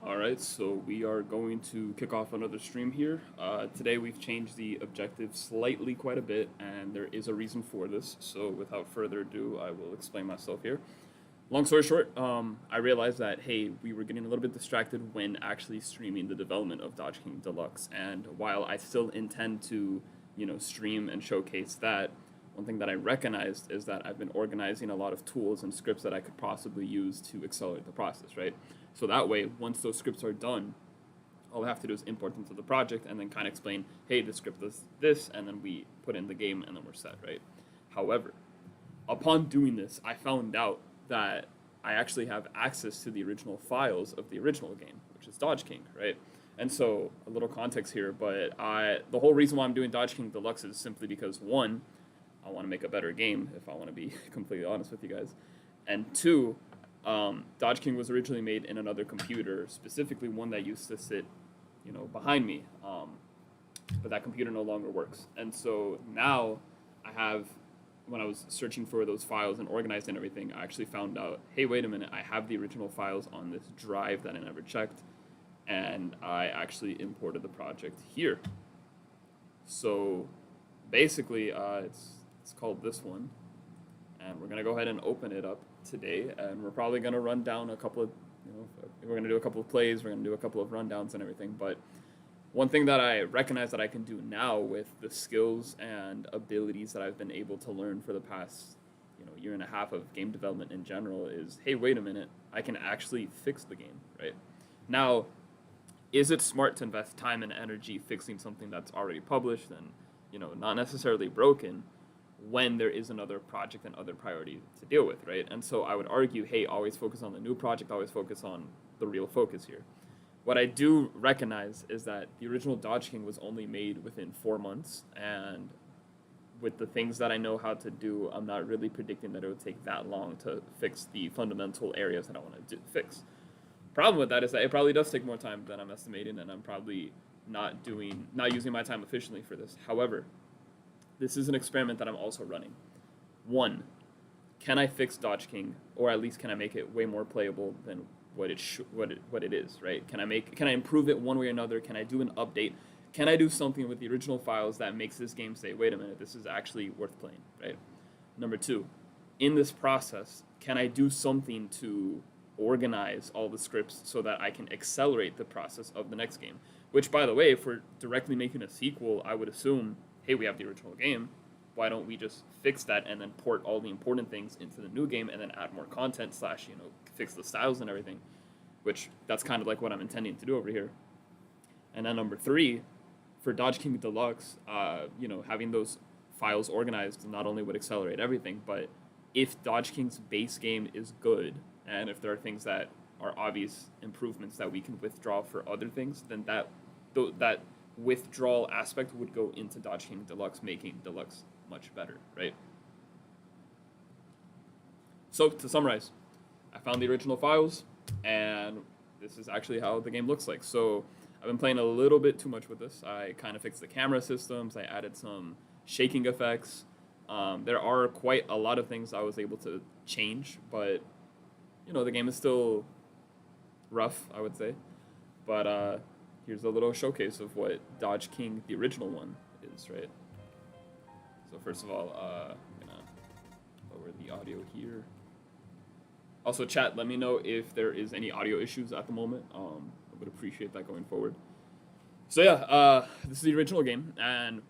All right, so we are going to kick off another stream here. Today we've changed the objective slightly quite a bit, and there is a reason for this. So without further ado, I will explain myself here. Long story short, I realized that, hey, we were getting a little bit distracted when actually streaming the development of DodgeKing Deluxe. And while I still intend to, stream and showcase that, one thing that I recognized is that I've been organizing a lot of tools and scripts that I could possibly use to accelerate the process, right? So that way, once those scripts are done, all I have to do is import them to the project and then kind of explain, hey, the script does this, and then we put in the game and then we're set, right? However, upon doing this, I found out that I actually have access to the original files of the original game, which is Dodge King, right? And so, a little context here, but the whole reason why I'm doing Dodge King Deluxe is simply because, one, I want to make a better game, if I want to be completely honest with you guys. And two, Dodge King was originally made in another computer, specifically one that used to sit, behind me. But that computer no longer works. And so now I have, when I was searching for those files and organizing everything, I actually found out, hey, wait a minute, I have the original files on this drive that I never checked. And I actually imported the project here. So basically, it's called this one, and we're gonna go ahead and open it up today, and we're probably gonna run down a couple of, we're gonna do a couple of plays, we're gonna do a couple of rundowns and everything. But one thing that I recognize that I can do now with the skills and abilities that I've been able to learn for the past, year and a half of game development in general is, hey, wait a minute, I can actually fix the game, right? Now, is it smart to invest time and energy fixing something that's already published and, not necessarily broken, when there is another project and other priority to deal with, right? And so I would argue, hey, always focus on the new project, always focus on the real focus here. What I do recognize is that the original Dodge King was only made within 4 months, and with the things that I know how to do, I'm not really predicting that it would take that long to fix the fundamental areas that I want to fix. Problem with that is that it probably does take more time than I'm estimating, and I'm probably not using my time efficiently for this. However, this is an experiment that I'm also running. One, can I fix Dodge King, or at least can I make it way more playable than what it is, right? Can I improve it one way or another? Can I do an update? Can I do something with the original files that makes this game say, wait a minute, this is actually worth playing, right? Number two, in this process, can I do something to organize all the scripts so that I can accelerate the process of the next game? Which, by the way, if we're directly making a sequel, I would assume, hey, we have the original game. Why don't we just fix that and then port all the important things into the new game and then add more content / fix the styles and everything, which that's kind of like what I'm intending to do over here. And then number three, for Dodge King Deluxe, having those files organized not only would accelerate everything, but if Dodge King's base game is good, and if there are things that are obvious improvements that we can withdraw for other things, then that withdrawal aspect would go into Dodge King Deluxe, making Deluxe much better, right? So to summarize, I found the original files, and this is actually how the game looks like. So I've been playing a little bit too much with this. I kind of fixed the camera systems. I added some shaking effects. There are quite a lot of things I was able to change, but the game is still rough, I would say. But here's a little showcase of what Dodge King, the original one, is, right? So first of all, I'm gonna lower the audio here. Also, chat, let me know if there is any audio issues at the moment. I would appreciate that going forward. So yeah, this is the original game, and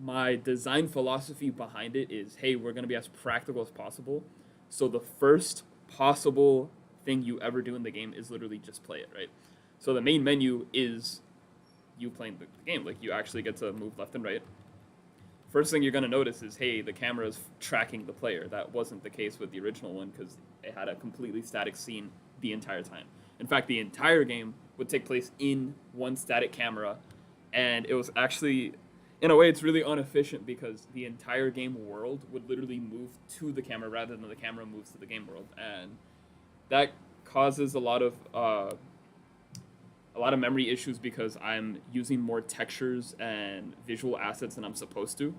my design philosophy behind it is, hey, we're gonna be as practical as possible. So the first possible thing you ever do in the game is literally just play it, right? So the main menu is you playing the game. Like, you actually get to move left and right. First thing you're going to notice is, hey, the camera is tracking the player. That wasn't the case with the original one because it had a completely static scene the entire time. In fact, the entire game would take place in one static camera, and it was actually, in a way, it's really inefficient because the entire game world would literally move to the camera rather than the camera moves to the game world, and that causes a lot of memory issues because I'm using more textures and visual assets than I'm supposed to,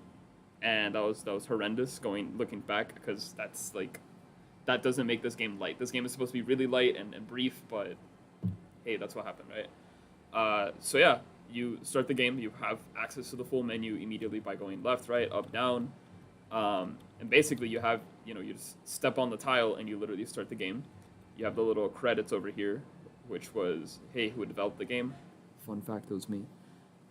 and that was horrendous looking back, because that doesn't make this game light. This game is supposed to be really light and brief, but hey, that's what happened, right? So yeah, you start the game. You have access to the full menu immediately by going left, right, up, down, and basically you have, you just step on the tile and you literally start the game. You have the little credits over here, which was, hey, who developed the game? Fun fact, it was me.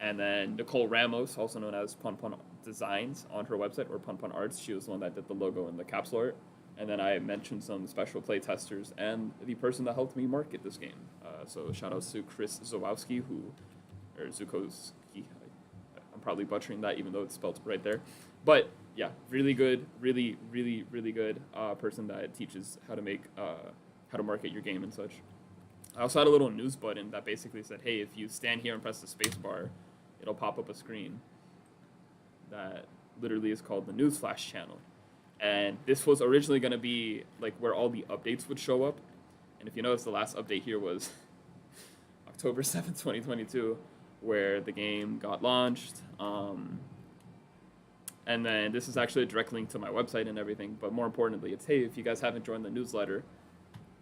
And then Nicole Ramos, also known as Pun Pun Designs on her website, or Pun Pun Arts. She was the one that did the logo and the capsule art. And then I mentioned some special play testers and the person that helped me market this game. So shout outs to Chris Zawowski, or Zukowski. I'm probably butchering that, even though it's spelled right there. But yeah, really good, really, really, really good person that teaches how to market your game and such. I also had a little news button that basically said, hey, if you stand here and press the space bar, it'll pop up a screen that literally is called the Newsflash channel. And this was originally going to be like where all the updates would show up. And if you notice, the last update here was October 7th, 2022, where the game got launched. And then this is actually a direct link to my website and everything. But more importantly, it's, hey, if you guys haven't joined the newsletter,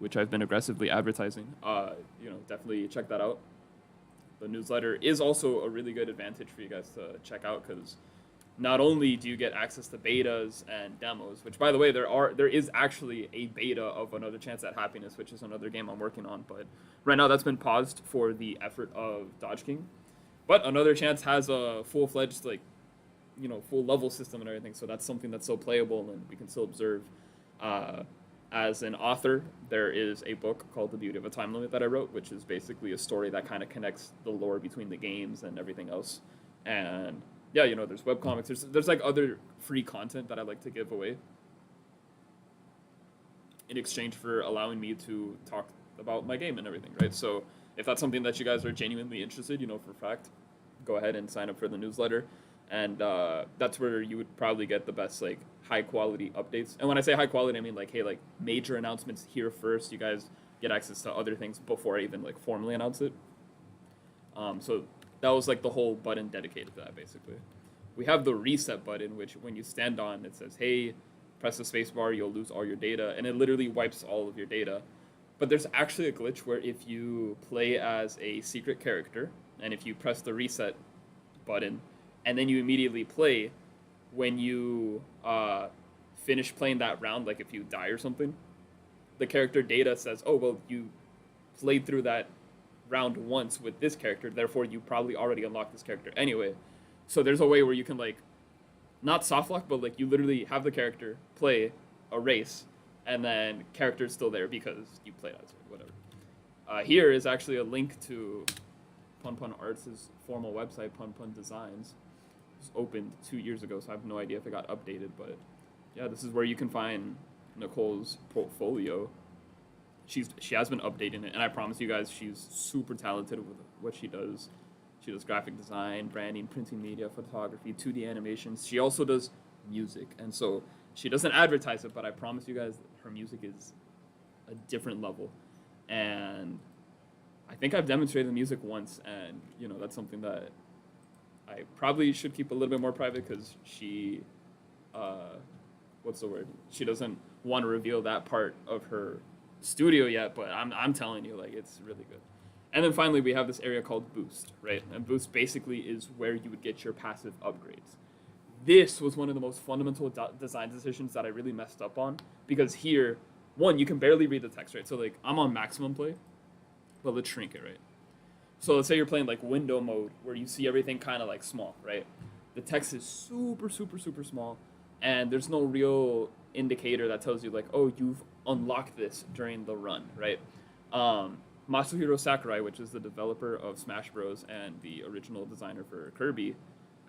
which I've been aggressively advertising, definitely check that out. The newsletter is also a really good advantage for you guys to check out, because not only do you get access to betas and demos, which, by the way, there is actually a beta of Another Chance at Happiness, which is another game I'm working on, but right now that's been paused for the effort of DodgeKing. But Another Chance has a full-fledged, full level system and everything, so that's something that's so playable and we can still observe. As an author, there is a book called The Beauty of a Time Limit that I wrote, which is basically a story that kind of connects the lore between the games and everything else. And yeah, there's webcomics, there's like other free content that I like to give away in exchange for allowing me to talk about my game and everything, right? So if that's something that you guys are genuinely interested, for a fact, go ahead and sign up for the newsletter. And that's where you would probably get the best, high quality updates. And when I say high quality, I mean hey, major announcements here first. You guys get access to other things before I even formally announce it. So that was the whole button dedicated to that, basically. We have the reset button, which when you stand on, it says, hey, press the space bar, you'll lose all your data, and it literally wipes all of your data. But there's actually a glitch where if you play as a secret character, and if you press the reset button, and then you immediately play, when you finish playing that round, if you die or something, the character data says, oh, well, you played through that round once with this character, therefore you probably already unlocked this character anyway. So there's a way where you can, not soft lock, but, you literally have the character play a race, and then character's still there because you played as it, whatever. Here is actually a link to Pun Pun Arts' formal website, Pun Pun Designs. It was opened 2 years ago, so I have no idea if it got updated, but yeah, this is where you can find Nicole's portfolio. She has been updating it, and I promise you guys, she's super talented with what she does. She does graphic design, branding, printing media, photography, 2D animations. She also does music, and so she doesn't advertise it, but I promise you guys, her music is a different level. And I think I've demonstrated the music once, and that's something that I probably should keep a little bit more private, because she, what's the word? She doesn't want to reveal that part of her studio yet, but I'm telling you, it's really good. And then finally, we have this area called Boost, right? And Boost basically is where you would get your passive upgrades. This was one of the most fundamental design decisions that I really messed up on, because here, one, you can barely read the text, right? So I'm on maximum play, but let's shrink it, right? So let's say you're playing window mode, where you see everything kind of small, right? The text is super, super, super small, and there's no real indicator that tells you oh, you've unlocked this during the run, right? Masahiro Sakurai, which is the developer of Smash Bros. And the original designer for Kirby,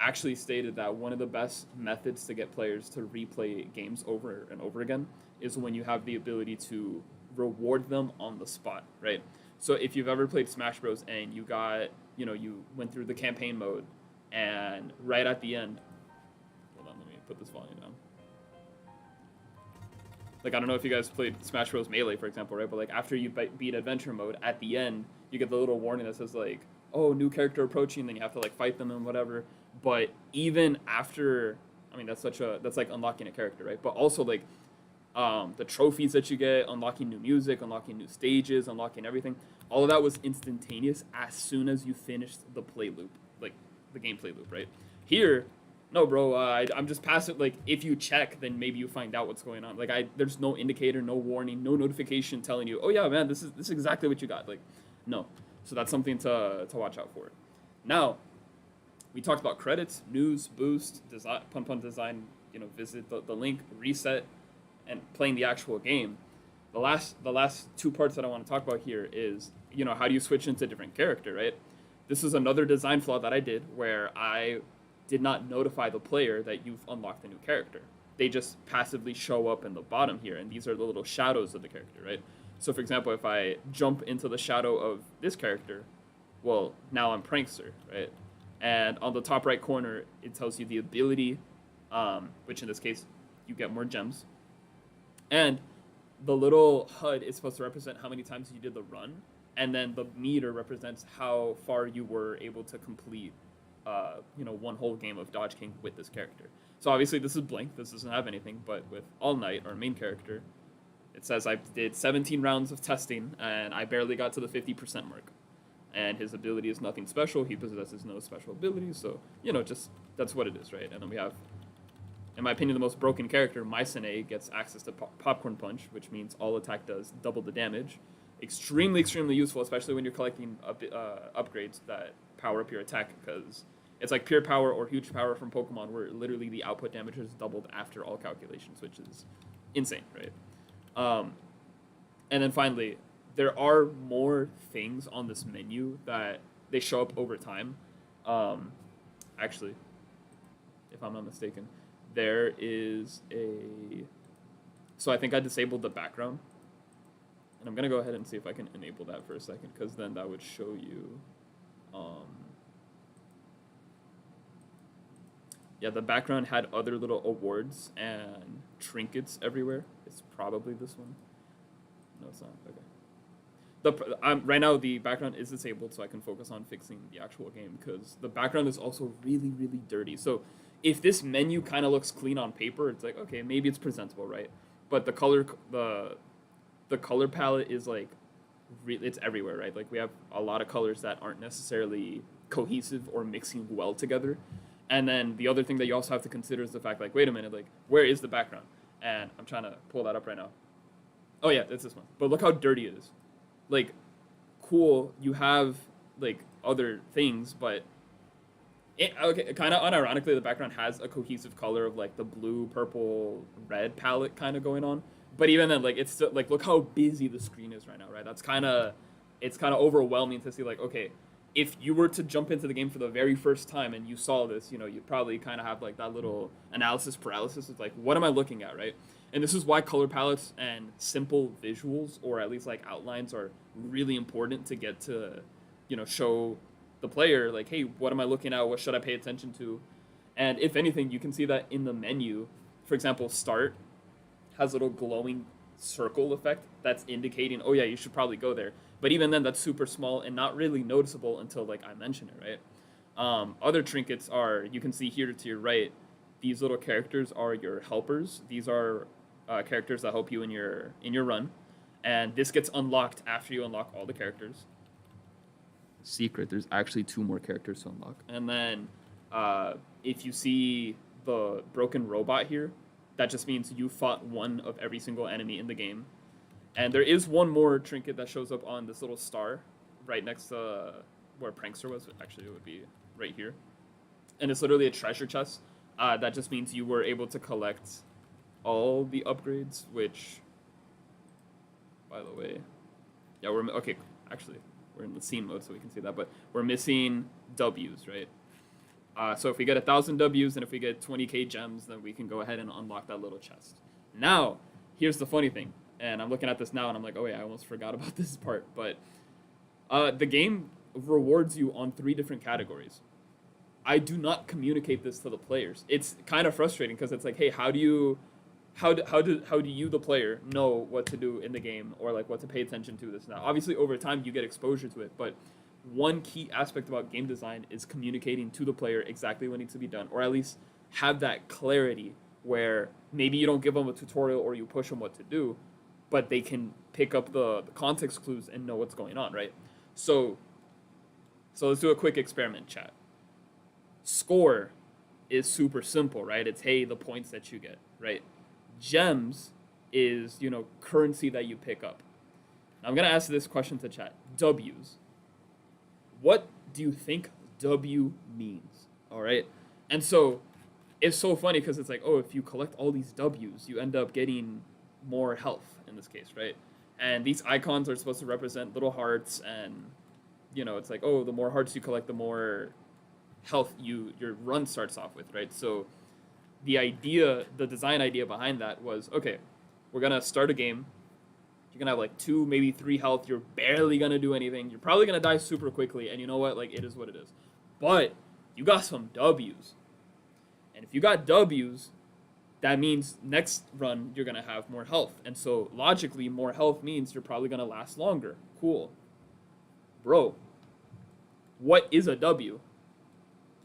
actually stated that one of the best methods to get players to replay games over and over again is when you have the ability to reward them on the spot, right? So if you've ever played Smash Bros. And you got, you went through the campaign mode, and right at the end, hold on, let me put this volume down. I don't know if you guys played Smash Bros. Melee, for example, right? But after you beat adventure mode, at the end, you get the little warning that says oh, new character approaching, then you have to fight them and whatever. But even after, I mean, that's unlocking a character, right? But also the trophies that you get, unlocking new music, unlocking new stages, unlocking everything. All of that was instantaneous as soon as you finished the play loop, like the gameplay loop, right? Here, no, bro. I'm just passive. Like, if you check, then maybe you find out what's going on. Like, there's no indicator, no warning, no notification telling you, oh yeah, man, this is exactly what you got. Like, no. So that's something to watch out for. Now, we talked about credits, news, boost, design, pun design. Visit the link, reset, and playing the actual game. The last two parts that I want to talk about here is, how do you switch into a different character, right? This is another design flaw that I did where I did not notify the player that you've unlocked a new character. They just passively show up in the bottom here, and these are the little shadows of the character, right? So for example, if I jump into the shadow of this character, well, now I'm Prankster, right? And on the top right corner, it tells you the ability, which in this case, you get more gems. And the little HUD is supposed to represent how many times you did the run, and then the meter represents how far you were able to complete, one whole game of DodgeKing with this character. So obviously this is blank, this doesn't have anything, but with All Night, our main character, it says I did 17 rounds of testing, and I barely got to the 50% mark. And his ability is nothing special, he possesses no special abilities, so, just, that's what it is, right? And then we have, in my opinion, the most broken character, Mycenae, gets access to Popcorn Punch, which means all attack does double the damage. Extremely, extremely useful, especially when you're collecting upgrades that power up your attack, because it's like pure power or huge power from Pokemon, where literally the output damage is doubled after all calculations, which is insane, right? And then finally, there are more things on this menu that they show up over time. Actually, if I'm not mistaken, there is a... So I think I disabled the background. And I'm going to go ahead and see if I can enable that for a second, because then that would show you... yeah, the background had other little awards and trinkets everywhere. It's probably this one. No, it's not. Okay. Right now, the background is disabled, so I can focus on fixing the actual game, because the background is also really, really dirty. So if this menu kind of looks clean on paper, it's like, okay, maybe it's presentable, right? But the color palette is like, it's everywhere, right? Like, we have a lot of colors that aren't necessarily cohesive or mixing well together. And then the other thing that you also have to consider is the fact, like, wait a minute, like, where is the background? And I'm trying to pull that up right now. Oh yeah, it's this one. But look how dirty it is. Like, cool, you have, like, other things, but kind of unironically, the background has a cohesive color of, like, the blue, purple, red palette kind of going on. But even then, like, it's still, like, look how busy the screen is right now, right? It's kind of overwhelming to see, like, okay, if you were to jump into the game for the very first time and you saw this, you'd probably kind of have, like, that little analysis paralysis of, like, what am I looking at, right? And this is why color palettes and simple visuals, or at least, like, outlines, are really important to get to, show the player, like, hey, what am I looking at? What should I pay attention to? And if anything, you can see that in the menu. For example, Start has a little glowing circle effect that's indicating, oh yeah, you should probably go there. But even then, that's super small and not really noticeable until, like, I mention it, right? Other trinkets are, you can see here to your right, these little characters are your helpers. These are characters that help you in your run. And this gets unlocked after you unlock all the characters. Secret, there's actually 2 more characters to unlock. And then if you see the broken robot here, that just means you fought one of every single enemy in the game. And there is one more trinket that shows up on this little star right next to where Prankster was. Actually, it would be right here. And it's literally a treasure chest. That just means you were able to collect all the upgrades, which, by the way, yeah, okay, actually, we're in the scene mode, so we can see that, but we're missing W's, right? So if we get 1,000 W's and if we get 20k gems, then we can go ahead and unlock that little chest. Now, here's the funny thing. And I'm looking at this now, and I'm like, oh yeah, I almost forgot about this part. But the game rewards you on 3 different categories. I do not communicate this to the players. It's kind of frustrating because it's like, hey, how do you, the player, know what to do in the game, or like what to pay attention to this now? Obviously, over time, you get exposure to it, but one key aspect about game design is communicating to the player exactly what needs to be done, or at least have that clarity where maybe you don't give them a tutorial or you push them what to do, but they can pick up the context clues and know what's going on, right? So, so let's do a quick experiment, chat. Score is super simple, right? It's, hey, the points that you get, right? Gems is, currency that you pick up. I'm going to ask this question to chat. W's. What do you think W means? All right? And so it's so funny because it's like, oh, if you collect all these W's, you end up getting more health in this case, right? And these icons are supposed to represent little hearts, and, it's like, oh, the more hearts you collect, the more health your run starts off with, right? So the design idea behind that was, okay, we're going to start a game. You're going to have like 2, maybe 3 health. You're barely going to do anything. You're probably going to die super quickly. And you know what? Like, it is what it is. But you got some W's. And if you got W's, that means next run you're going to have more health. And so logically, more health means you're probably going to last longer. Cool. Bro, what is a W?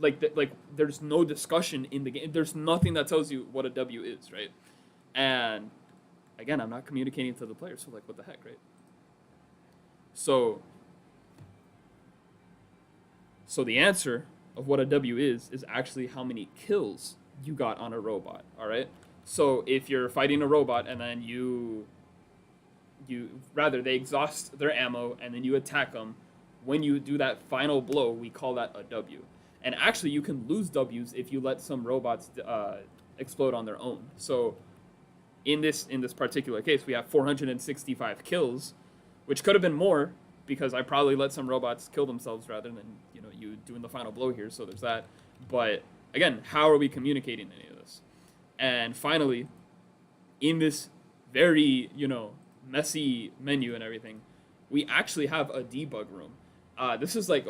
Like there's no discussion in the game. There's nothing that tells you what a W is, right? And again, I'm not communicating to the players, so like, what the heck, right? So the answer of what a W is actually how many kills you got on a robot, all right? So if you're fighting a robot and then they exhaust their ammo and then you attack them, when you do that final blow, we call that a W. And actually, you can lose W's if you let some robots explode on their own. So in this particular case, we have 465 kills, which could have been more because I probably let some robots kill themselves rather than you doing the final blow here. So there's that. But again, how are we communicating any of this? And finally, in this very messy menu and everything, we actually have a debug room. This is like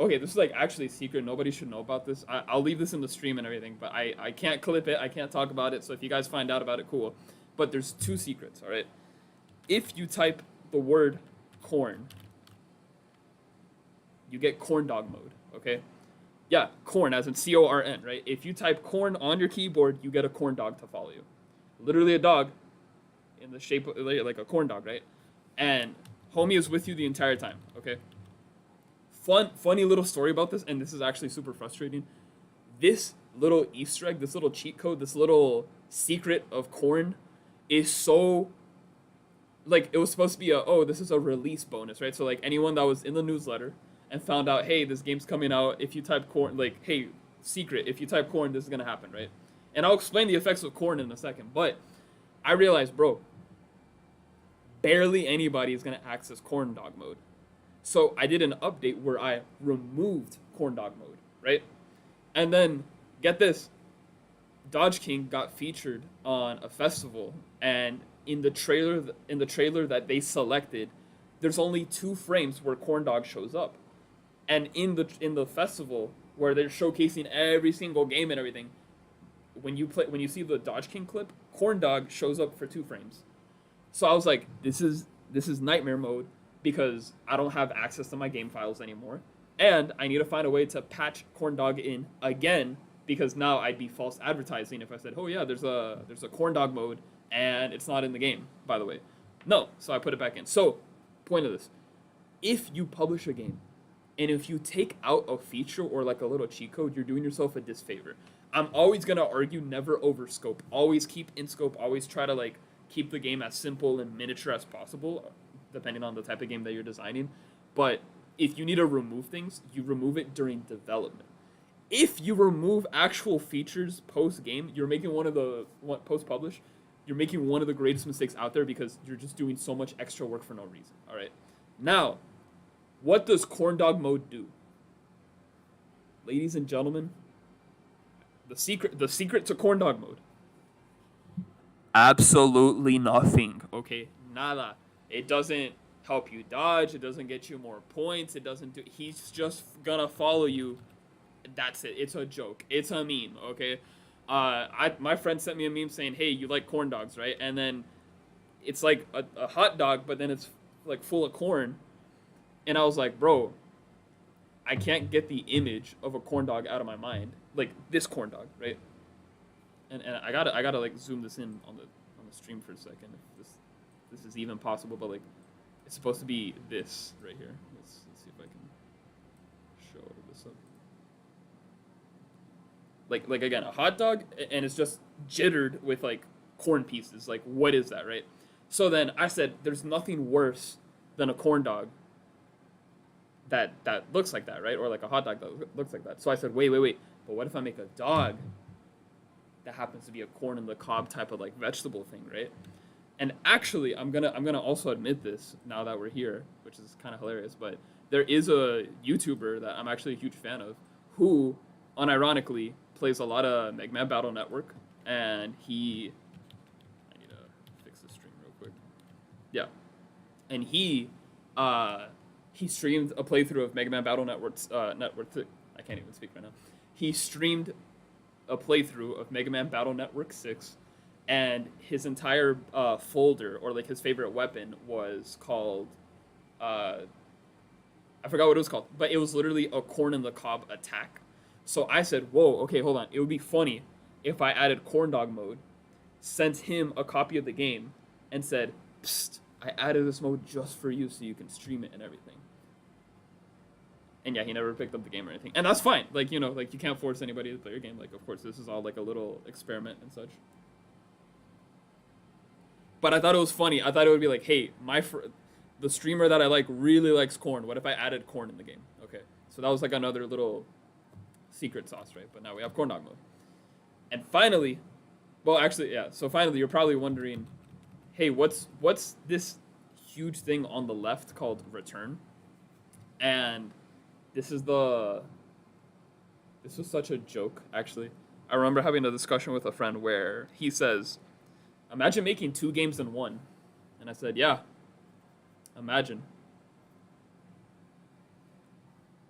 actually secret. Nobody should know about this. I'll leave this in the stream and everything, but I can't clip it. I can't talk about it. So if you guys find out about it, cool. But there's 2 secrets, all right? If you type the word corn, you get corn dog mode, okay? Yeah, corn as in C-O-R-N, right? If you type corn on your keyboard, you get a corn dog to follow you. Literally a dog in the shape of like a corn dog, right? And homie is with you the entire time, okay? Funny little story about this, and this is actually super frustrating. This little Easter egg, this little cheat code, this little secret of corn is so, like, it was supposed to be this is a release bonus, right? So, like, anyone that was in the newsletter and found out, hey, this game's coming out, if you type corn, like, hey, secret, if you type corn, this is going to happen, right? And I'll explain the effects of corn in a second, but I realized, bro, barely anybody is going to access corn dog mode. So I did an update where I removed corn dog mode, right? And then, get this, DodgeKing got featured on a festival, and in the trailer that they selected, there's only 2 frames where corn dog shows up. And in the festival where they're showcasing every single game and everything, when you see the DodgeKing clip, corn dog shows up for 2 frames. So I was like, this is nightmare mode, because I don't have access to my game files anymore, and I need to find a way to patch corn dog in again, because now I'd be false advertising if I said, oh yeah, there's a corn dog mode and it's not in the game, by the way. No, so I put it back in. So, point of this, if you publish a game and if you take out a feature or like a little cheat code, you're doing yourself a disfavor. I'm always gonna argue never over scope. Always keep in scope. Always try to like keep the game as simple and miniature as possible, depending on the type of game that you're designing. But if you need to remove things, you remove it during development. If you remove actual features post-game, you're making post-publish, you're making one of the greatest mistakes out there, because you're just doing so much extra work for no reason, all right? Now, what does corn dog mode do? Ladies and gentlemen, the secret to corn dog mode. Absolutely nothing, okay? Nada. It doesn't help you dodge. It doesn't get you more points. He's just gonna follow you. That's it. It's a joke. It's a meme, okay? My friend sent me a meme saying, hey, you like corn dogs, right? And then it's like a hot dog, but then it's like full of corn. And I was like, bro, I can't get the image of a corn dog out of my mind. Like this corn dog, right? and I gotta like zoom this in on the stream for a second if this is even possible, but like it's supposed to be this right here. Let's see if I can show this up. Like again, a hot dog, and it's just jittered with like corn pieces. Like, what is that, right? So then I said, there's nothing worse than a corn dog that looks like that, right? Or like a hot dog that looks like that. So I said, wait. But what if I make a dog that happens to be a corn on the cob type of like vegetable thing, right? And actually, I'm gonna also admit this now that we're here, which is kind of hilarious. But there is a YouTuber that I'm actually a huge fan of, who, unironically, plays a lot of Mega Man Battle Network, and I need to fix the stream real quick. Yeah, and he streamed a playthrough of Mega Man Battle Network. I can't even speak right now. He streamed a playthrough of Mega Man Battle Network 6, and his entire folder, or like his favorite weapon, was called I forgot what it was called, but it was literally a corn in the cob attack. So I said, whoa, okay, hold on. It would be funny if I added corn dog mode, sent him a copy of the game, and said, psst, I added this mode just for you so you can stream it and everything. And yeah, he never picked up the game or anything. And that's fine. Like, you know, like you can't force anybody to play your game. Like, of course, this is all like a little experiment and such. But I thought it was funny. I thought it would be like, hey, the streamer that I like really likes corn. What if I added corn in the game? Okay. So that was like another little secret sauce, right? But now we have corn dog mode. And finally, well, actually, yeah. So finally, you're probably wondering, hey, what's this huge thing on the left called return? And this was such a joke, actually. I remember having a discussion with a friend where he says, imagine making 2 games in one. And I said, yeah, imagine.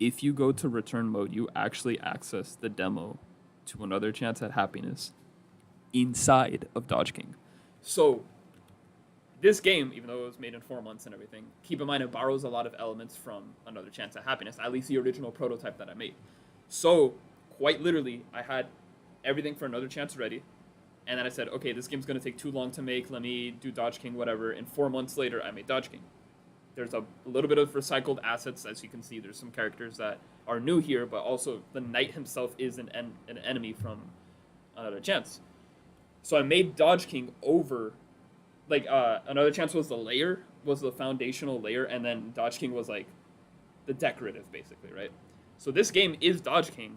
If you go to return mode, you actually access the demo to Another Chance at Happiness inside of DodgeKing. So this game, even though it was made in 4 months and everything, keep in mind it borrows a lot of elements from Another Chance at Happiness, at least the original prototype that I made. So quite literally, I had everything for Another Chance ready. And then I said, okay, this game's going to take too long to make. Let me do DodgeKing, whatever. And 4 months later, I made DodgeKing. There's a little bit of recycled assets. As you can see, there's some characters that are new here, but also the knight himself is an enemy from Another Chance. So I made DodgeKing over, like, Another Chance was the foundational layer, and then DodgeKing was, like, the decorative, basically, right? So this game is DodgeKing,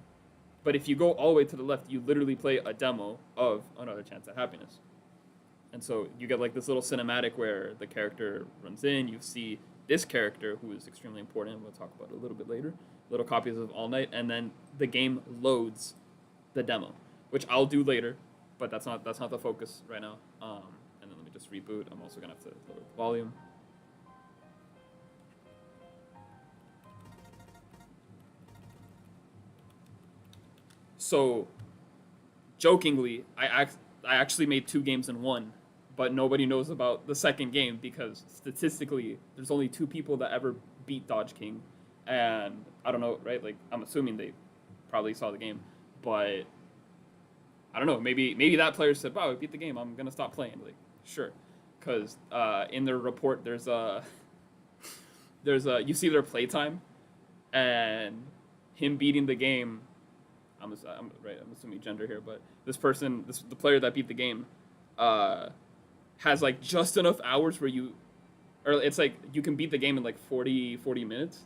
but if you go all the way to the left, you literally play a demo of Another Chance at Happiness. And so you get like this little cinematic where the character runs in, you see this character who is extremely important, we'll talk about it a little bit later, little copies of All Night, and then the game loads the demo, which I'll do later, but that's not the focus right now. And then let me just reboot. I'm also gonna have to lower the volume. So, jokingly, I actually made 2 games in one, but nobody knows about the second game because statistically, there's only 2 people that ever beat DodgeKing, and I don't know, right? Like, I'm assuming they probably saw the game, but I don't know. Maybe that player said, "Wow, I beat the game. I'm gonna stop playing." Like, sure, because in their report, there's you see their playtime, and him beating the game. I'm assuming gender here, but the player that beat the game, has like just enough hours where it's like you can beat the game in like 40 minutes.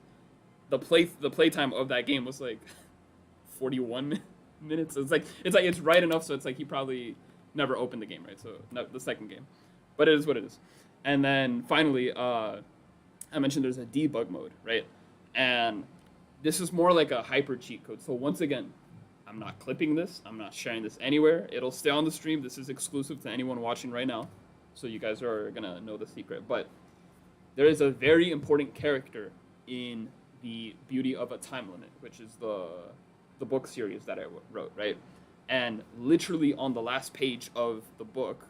The playtime of that game was like 41 minutes. It's right enough, so it's like he probably never opened the game, right? So not the second game, but it is what it is. And then finally, I mentioned there's a debug mode, right? And this is more like a hyper cheat code. So once again, I'm not clipping this. I'm not sharing this anywhere. It'll stay on the stream. This is exclusive to anyone watching right now. So you guys are going to know the secret. But there is a very important character in the Beauty of a Time Limit, which is the book series that I wrote, right? And literally on the last page of the book,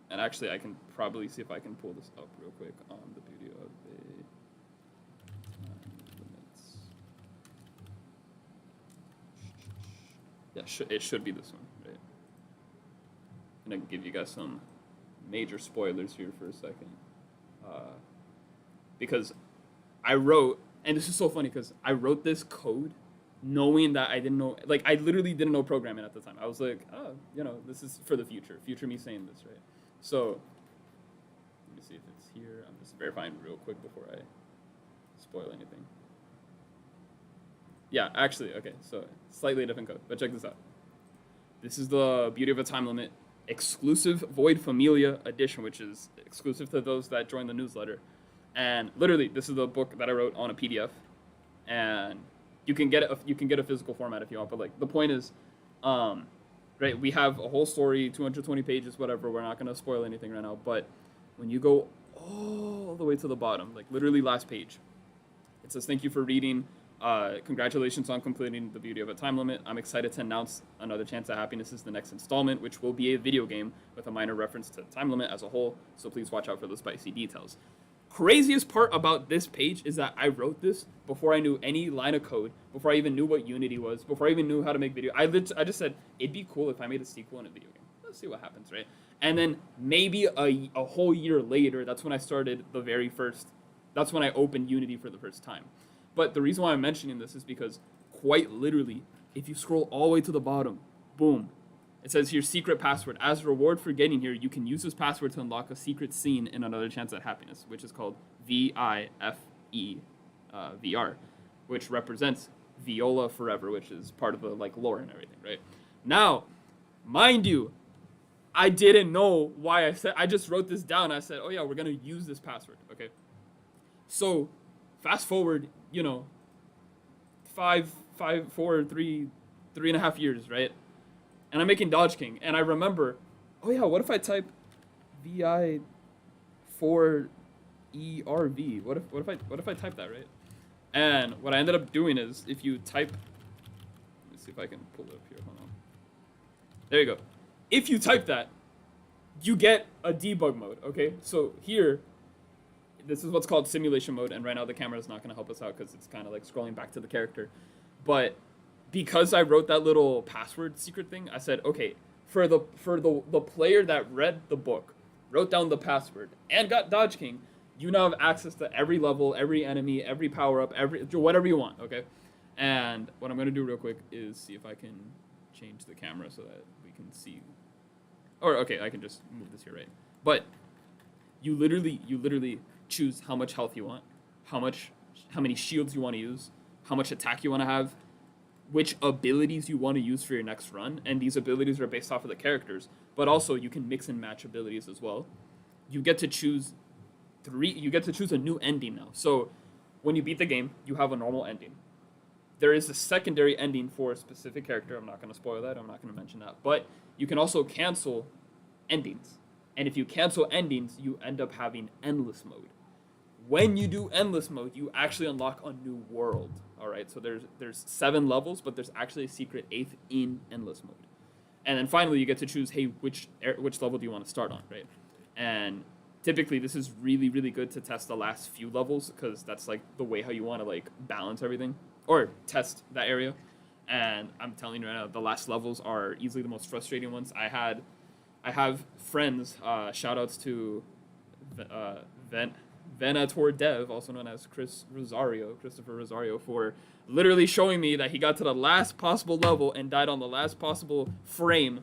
and actually I can probably see if I can pull this up real quick on the Beauty of a Time Limits. Yeah, it should be this one, right? I'm gonna give you guys some major spoilers here for a second, because I wrote, and this is so funny because I wrote this code knowing that I didn't know, like I literally didn't know programming at the time. I was like, oh, this is for the future me saying this, right? So let me see if it's here. I'm just verifying real quick before I spoil anything. Yeah, actually, okay, so slightly different code, but check this out. This is the Beauty of a Time Limit exclusive Void Familia edition, which is exclusive to those that join the newsletter. And literally, this is the book that I wrote on a PDF, and you can get a physical format if you want. But like the point is, right? We have a whole story, 220 pages, whatever. We're not gonna spoil anything right now. But when you go all the way to the bottom, like literally last page, it says, "Thank you for reading. Congratulations on completing The Beauty of a Time Limit. I'm excited to announce Another Chance at Happiness is the next installment, which will be a video game with a minor reference to Time Limit as a whole. So please watch out for the spicy details." Craziest part about this page is that I wrote this before I knew any line of code, before I even knew what Unity was, before I even knew how to make video. I just said, it'd be cool if I made a sequel in a video game. Let's see what happens, right? And then maybe a whole year later, that's when I started that's when I opened Unity for the first time. But the reason why I'm mentioning this is because quite literally, if you scroll all the way to the bottom, boom, it says here, secret password. As a reward for getting here, you can use this password to unlock a secret scene in Another Chance at Happiness, which is called VIFE VR, which represents Viola Forever, which is part of the like lore and everything, right? Now, mind you, I didn't know why I just wrote this down. I said, oh yeah, we're gonna use this password, okay? So, fast forward, 3.5 years, right? And I'm making DodgeKing, and I remember, oh yeah, what if I type VI4ERV? What if I type that, right? And what I ended up doing is, if you type, let me see if I can pull it up here. Hold on. There you go. If you type that, you get a debug mode. Okay, so here, this is what's called simulation mode, and right now the camera is not going to help us out because it's kind of like scrolling back to the character, but because I wrote that little password secret thing, I said, okay, for the player that read the book, wrote down the password, and got DodgeKing, you now have access to every level, every enemy, every power-up, whatever you want, okay? And what I'm going to do real quick is see if I can change the camera so that we can see. Or, okay, I can just move this here, right? But you literally choose how much health you want, how many shields you want to use, how much attack you want to have, which abilities you want to use for your next run, and these abilities are based off of the characters, but also you can mix and match abilities as well. You get to choose a new ending now. So when you beat the game, you have a normal ending. There is a secondary ending for a specific character. I'm not going to spoil that. I'm not going to mention that. But you can also cancel endings. And if you cancel endings, you end up having endless mode. When you do endless mode, you actually unlock a new world. All right, so there's 7 levels, but there's actually a secret 8th in endless mode. And then finally, you get to choose, hey, which level do you want to start on, right? And typically, this is really, really good to test the last few levels because that's like the way how you want to like balance everything or test that area. And I'm telling you right now, the last levels are easily the most frustrating ones. I have friends, shout outs to Venator Dev, also known as Christopher Rosario, for literally showing me that he got to the last possible level and died on the last possible frame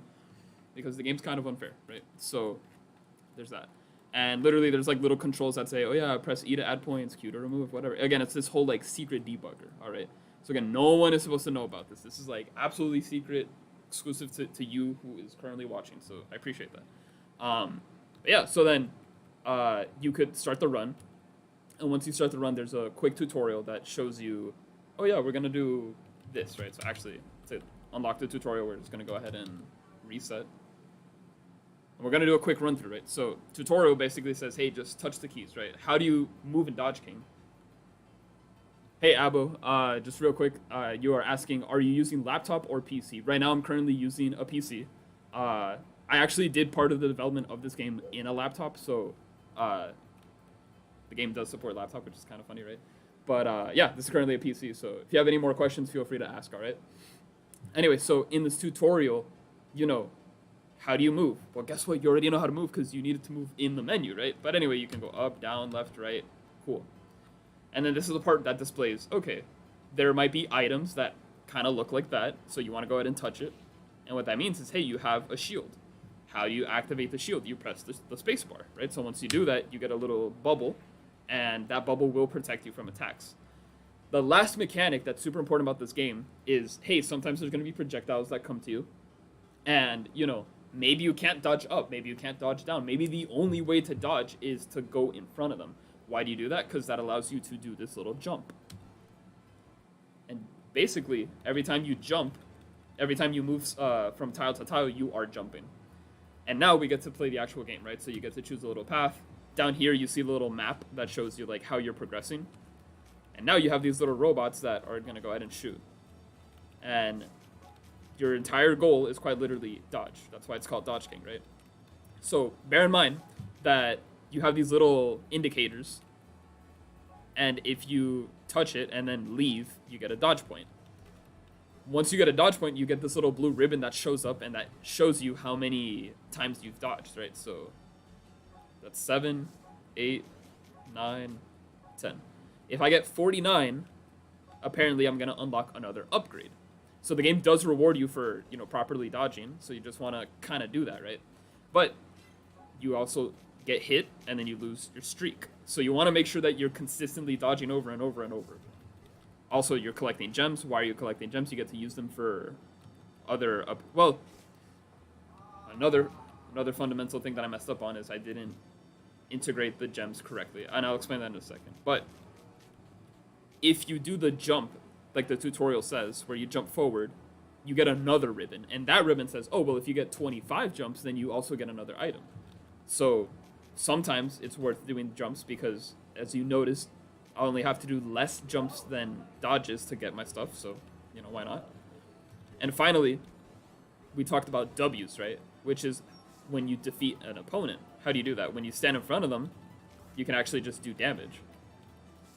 because the game's kind of unfair, right? So there's that. And literally there's like little controls that say, oh yeah, press E to add points, Q to remove, whatever. Again, it's this whole like secret debugger, all right? So again, no one is supposed to know about this. This is like absolutely secret, exclusive to you who is currently watching, so I appreciate that. Yeah, so then you could start the run, and once you start the run, there's a quick tutorial that shows you, oh yeah, we're gonna do this, right? So actually, to unlock the tutorial, we're just gonna go ahead and reset. And we're gonna do a quick run through, right? So tutorial basically says, hey, just touch the keys, right? How do you move in DodgeKing? Hey Abo, just real quick, you are asking, are you using laptop or PC? Right now, I'm currently using a PC. I actually did part of the development of this game in a laptop, so the game does support laptop, which is kind of funny, right? But yeah, this is currently a PC, so if you have any more questions, feel free to ask, all right? Anyway, so in this tutorial, you know, how do you move? Well, guess what? You already know how to move because you needed to move in the menu, right? But anyway, you can go up, down, left, right. Cool. And then this is the part that displays, okay, there might be items that kind of look like that, so you want to go ahead and touch it. And what that means is, hey, you have a shield. How do you activate the shield? You press the space bar, right? So once you do that, you get a little bubble, and that bubble will protect you from attacks. The last mechanic that's super important about this game is, hey, sometimes there's going to be projectiles that come to you, and, you know, maybe you can't dodge up, maybe you can't dodge down. Maybe the only way to dodge is to go in front of them. Why do you do that? Because that allows you to do this little jump. And basically, every time you jump, every time you move from tile to tile, you are jumping. And now we get to play the actual game, right? So you get to choose a little path. Down here, you see the little map that shows you like how you're progressing. And now you have these little robots that are going to go ahead and shoot. And your entire goal is quite literally dodge. That's why it's called DodgeKing, right? So bear in mind that you have these little indicators. And if you touch it and then leave, you get a dodge point. Once you get a dodge point, you get this little blue ribbon that shows up, and that shows you how many times you've dodged, right? So that's 7, 8, 9, 10. If I get 49, apparently I'm going to unlock another upgrade. So the game does reward you for, you know, properly dodging, so you just want to kind of do that, right? But you also get hit, and then you lose your streak. So you want to make sure that you're consistently dodging over and over and over. Also, you're collecting gems. Why are you collecting gems? You get to use them for other another fundamental thing that I messed up on is I didn't integrate the gems correctly, and I'll explain that in a second. But if you do the jump, like the tutorial says, where you jump forward, you get another ribbon, and that ribbon says, oh, well, if you get 25 jumps, then you also get another item. So sometimes it's worth doing jumps because, as you notice, I only have to do less jumps than dodges to get my stuff, so, you know, why not? And finally, we talked about W's, right? Which is when you defeat an opponent. How do you do that? When you stand in front of them, you can actually just do damage.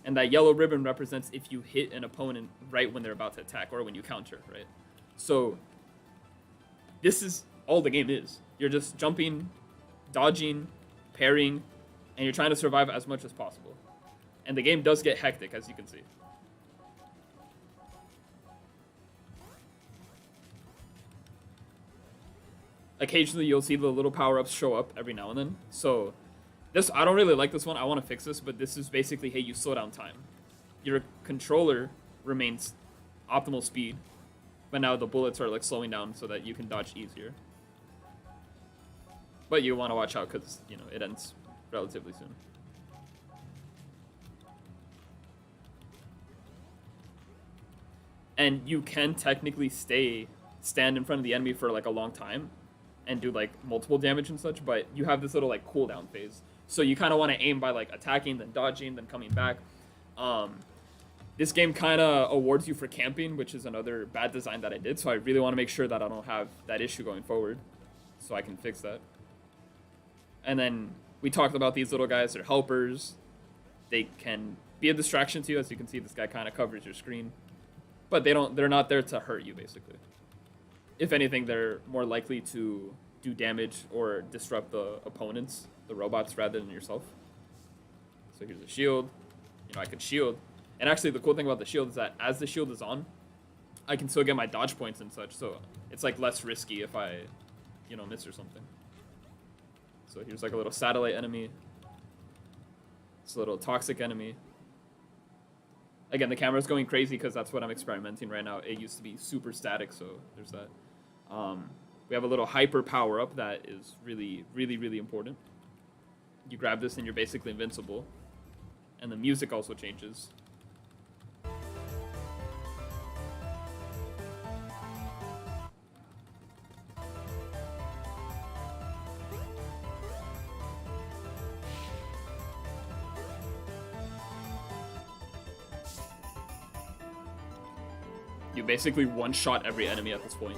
And that yellow ribbon represents if you hit an opponent right when they're about to attack or when you counter, right? So this is all the game is. You're just jumping, dodging, parrying, and you're trying to survive as much as possible. And the game does get hectic, as you can see. Occasionally, you'll see the little power-ups show up every now and then. So this, I don't really like this one. I want to fix this, but this is basically, hey, you slow down time. Your controller remains optimal speed, but now the bullets are like slowing down so that you can dodge easier. But you want to watch out because, you know, it ends relatively soon. And you can technically stand in front of the enemy for like a long time and do like multiple damage and such, but you have this little like cooldown phase. So you kind of want to aim by like attacking, then dodging, then coming back. This game kind of awards you for camping, which is another bad design that I did. So I really want to make sure that I don't have that issue going forward, so I can fix that. And then we talked about these little guys. They're helpers. They can be a distraction to you. As you can see, this guy kind of covers your screen. But they're not there to hurt you, basically. If anything, they're more likely to do damage or disrupt the opponents, the robots, rather than yourself. So here's a shield. You know, I can shield. And actually, the cool thing about the shield is that as the shield is on, I can still get my dodge points and such. So it's like less risky if I, you know, miss or something. So here's like a little satellite enemy. It's a little toxic enemy. Again, the camera's going crazy because that's what I'm experimenting right now. It used to be super static, so there's that. We have a little hyper power-up that is really, really, really important. You grab this and you're basically invincible. And the music also changes. You basically one-shot every enemy at this point.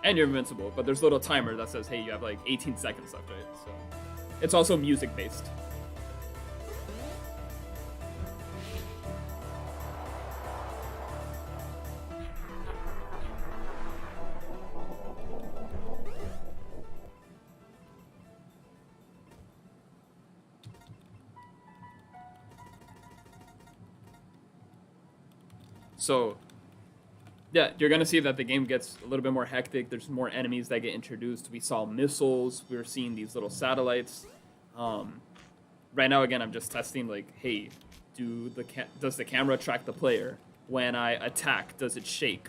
And you're invincible, but there's a little timer that says, hey, you have like 18 seconds left, right? So it's also music-based. So yeah, you're gonna see that the game gets a little bit more hectic. There's more enemies that get introduced. We saw missiles. We were seeing these little satellites. Right now, again, I'm just testing like, hey, does the camera track the player? When I attack, does it shake?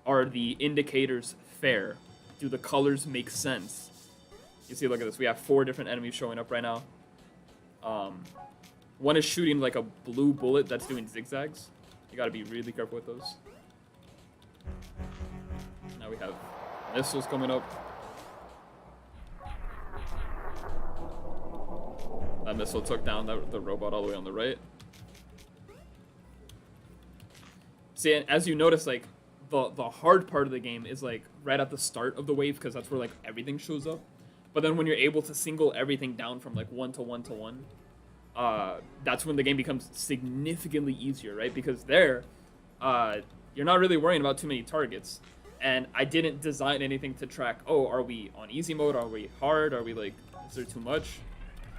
Are the indicators fair? Do the colors make sense? You see, look at this. We have 4 different enemies showing up right now. One is shooting like a blue bullet that's doing zigzags. You gotta be really careful with those. Now we have missiles coming up. That missile took down the robot all the way on the right. See, as you notice, like, the hard part of the game is, like, right at the start of the wave, because that's where, like, everything shows up. But then when you're able to single everything down from, like, 1 to 1 to 1, that's when the game becomes significantly easier, right? Because there, you're not really worrying about too many targets. And I didn't design anything to track, oh, are we on easy mode? Are we hard? Are we, like, is there too much?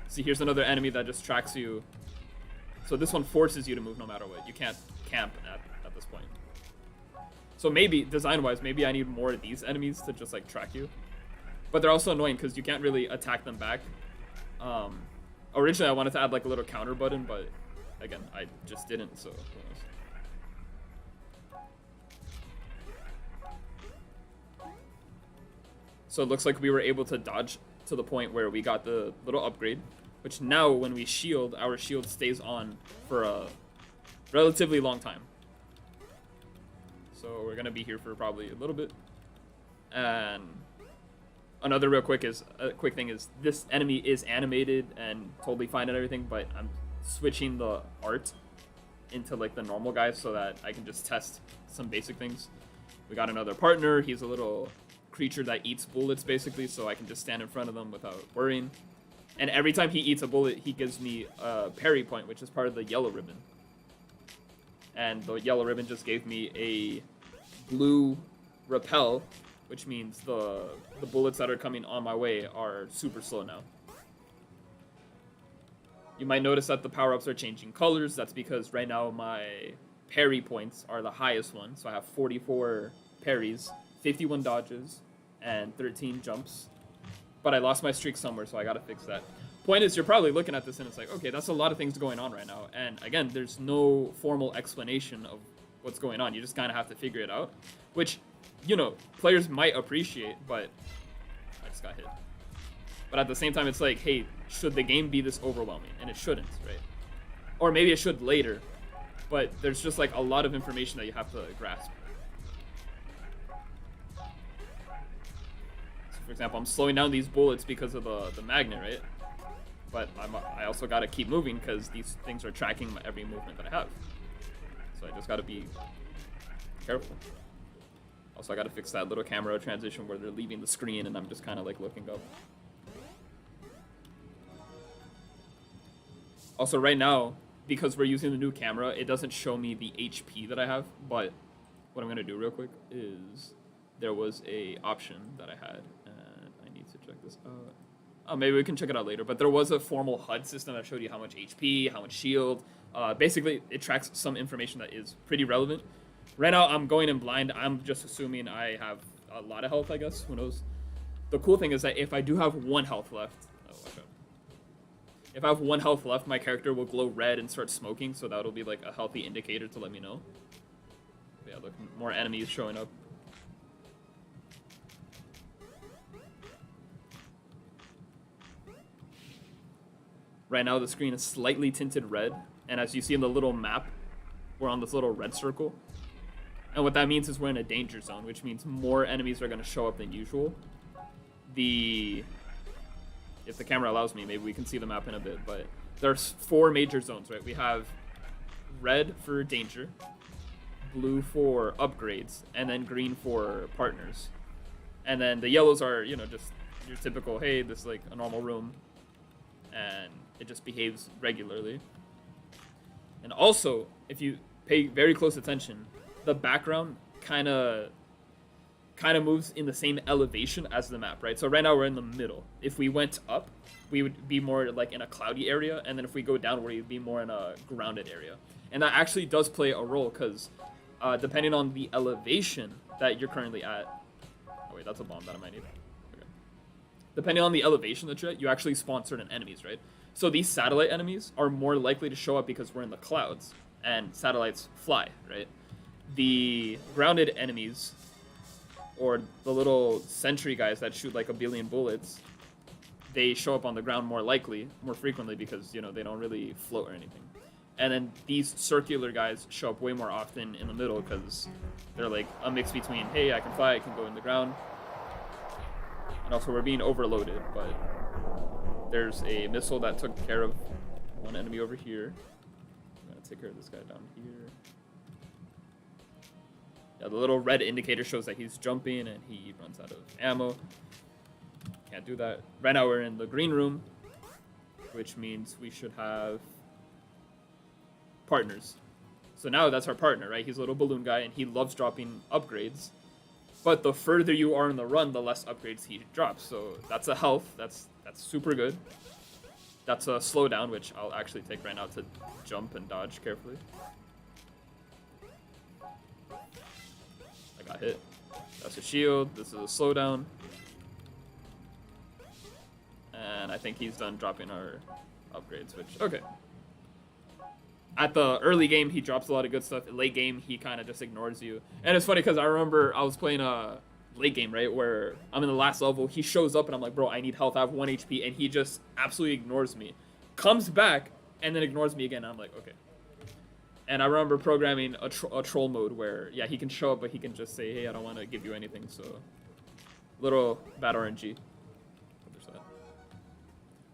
See, here's another enemy that just tracks you. So this one forces you to move no matter what. You can't camp at this point. So maybe, design-wise, maybe I need more of these enemies to just, like, track you. But they're also annoying because you can't really attack them back. Originally, I wanted to add, like, a little counter button, but, again, I just didn't, so who knows. So it looks like we were able to dodge to the point where we got the little upgrade, which now, when we shield, our shield stays on for a relatively long time. So we're gonna be here for probably a little bit. And another quick thing is this enemy is animated and totally fine and everything, but I'm switching the art into like the normal guy so that I can just test some basic things. We got another partner. He's a little creature that eats bullets basically, so I can just stand in front of them without worrying. And every time he eats a bullet, he gives me a parry point, which is part of the yellow ribbon. And the yellow ribbon just gave me a blue repel, which means the bullets that are coming on my way are super slow now. You might notice that the power-ups are changing colors. That's because right now my parry points are the highest one. So I have 44 parries, 51 dodges, and 13 jumps. But I lost my streak somewhere, so I gotta fix that. Point is, you're probably looking at this and it's like, okay, that's a lot of things going on right now. And again, there's no formal explanation of what's going on. You just kind of have to figure it out, which, you know, players might appreciate, but I just got hit. But at the same time, it's like, hey, should the game be this overwhelming? And it shouldn't, right? Or maybe it should later, but there's just like a lot of information that you have to grasp. So for example, I'm slowing down these bullets because of the magnet, right? But I also got to keep moving because these things are tracking every movement that I have. So I just got to be careful. Also, I got to fix that little camera transition where they're leaving the screen and I'm just kind of like looking up. Also, right now, because we're using the new camera, it doesn't show me the HP that I have. But what I'm going to do real quick is there was a option that I had, and I need to check this out. Oh, maybe we can check it out later. But there was a formal HUD system that showed you how much HP, how much shield. Basically, it tracks some information that is pretty relevant. Right now, I'm going in blind. I'm just assuming I have a lot of health, I guess. Who knows? The cool thing is that if I do have 1 health left... Oh, watch out. If I have 1 health left, my character will glow red and start smoking, so that'll be like a healthy indicator to let me know. But yeah, look, more enemies showing up. Right now, the screen is slightly tinted red, and as you see in the little map, we're on this little red circle. And what that means is we're in a danger zone, which means more enemies are going to show up than usual. If the camera allows me, maybe we can see the map in a bit, but there's 4 major zones, right? We have red for danger, blue for upgrades, and then green for partners. And then the yellows are, you know, just your typical, hey, this is like a normal room, and it just behaves regularly. And also, if you pay very close attention, the background kind of moves in the same elevation as the map, right? So right now we're in the middle. If we went up, we would be more like in a cloudy area, and then if we go down, we'd be more in a grounded area. And that actually does play a role, because depending on the elevation that you're currently at. Oh wait, that's a bomb that I might need. Okay. Depending on the elevation that you're at, you actually spawn certain enemies, right? So these satellite enemies are more likely to show up because we're in the clouds, and satellites fly, right? The grounded enemies, or the little sentry guys that shoot like a billion bullets, they show up on the ground more frequently because, you know, they don't really float or anything. And then these circular guys show up way more often in the middle because they're like a mix between, hey, I can fly, I can go in the ground. And also we're being overloaded, but there's a missile that took care of one enemy over here. I'm gonna take care of this guy down here. Yeah, the little red indicator shows that he's jumping and he runs out of ammo. Can't do that. Right now we're in the green room, which means we should have partners. So now that's our partner, right? He's a little balloon guy and he loves dropping upgrades. But the further you are in the run, the less upgrades he drops. So that's a health. That's super good. That's a slowdown, which I'll actually take right now to jump and dodge carefully. I got hit. That's a shield. This is a slowdown. And I think he's done dropping our upgrades, which, okay. At the early game, he drops a lot of good stuff. Late game, he kind of just ignores you. And it's funny because I remember I was playing a late game, right, where I'm in the last level. He shows up and I'm like, bro, I need health. I have 1 HP. And he just absolutely ignores me. Comes back and then ignores me again. And I'm like, okay. And I remember programming a troll mode where, yeah, he can show up, but he can just say, hey, I don't want to give you anything. So, little bad RNG.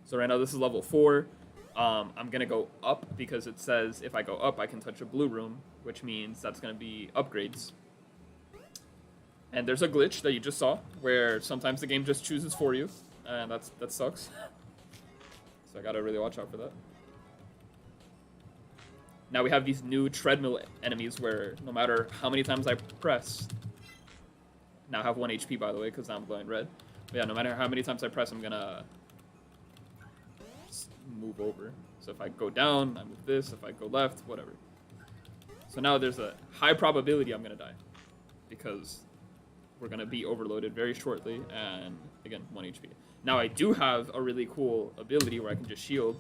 So right now this is level 4. I'm going to go up because it says if I go up, I can touch a blue room, which means that's going to be upgrades. And there's a glitch that you just saw where sometimes the game just chooses for you, and that sucks. So I got to really watch out for that. Now we have these new treadmill enemies where no matter how many times I press, now I have 1 HP by the way because I'm glowing red. But yeah, no matter how many times I press, I'm going to move over. So if I go down, I move this. If I go left, whatever. So now there's a high probability I'm gonna die because we're gonna be overloaded very shortly, and again, 1 HP. Now I do have a really cool ability where I can just shield,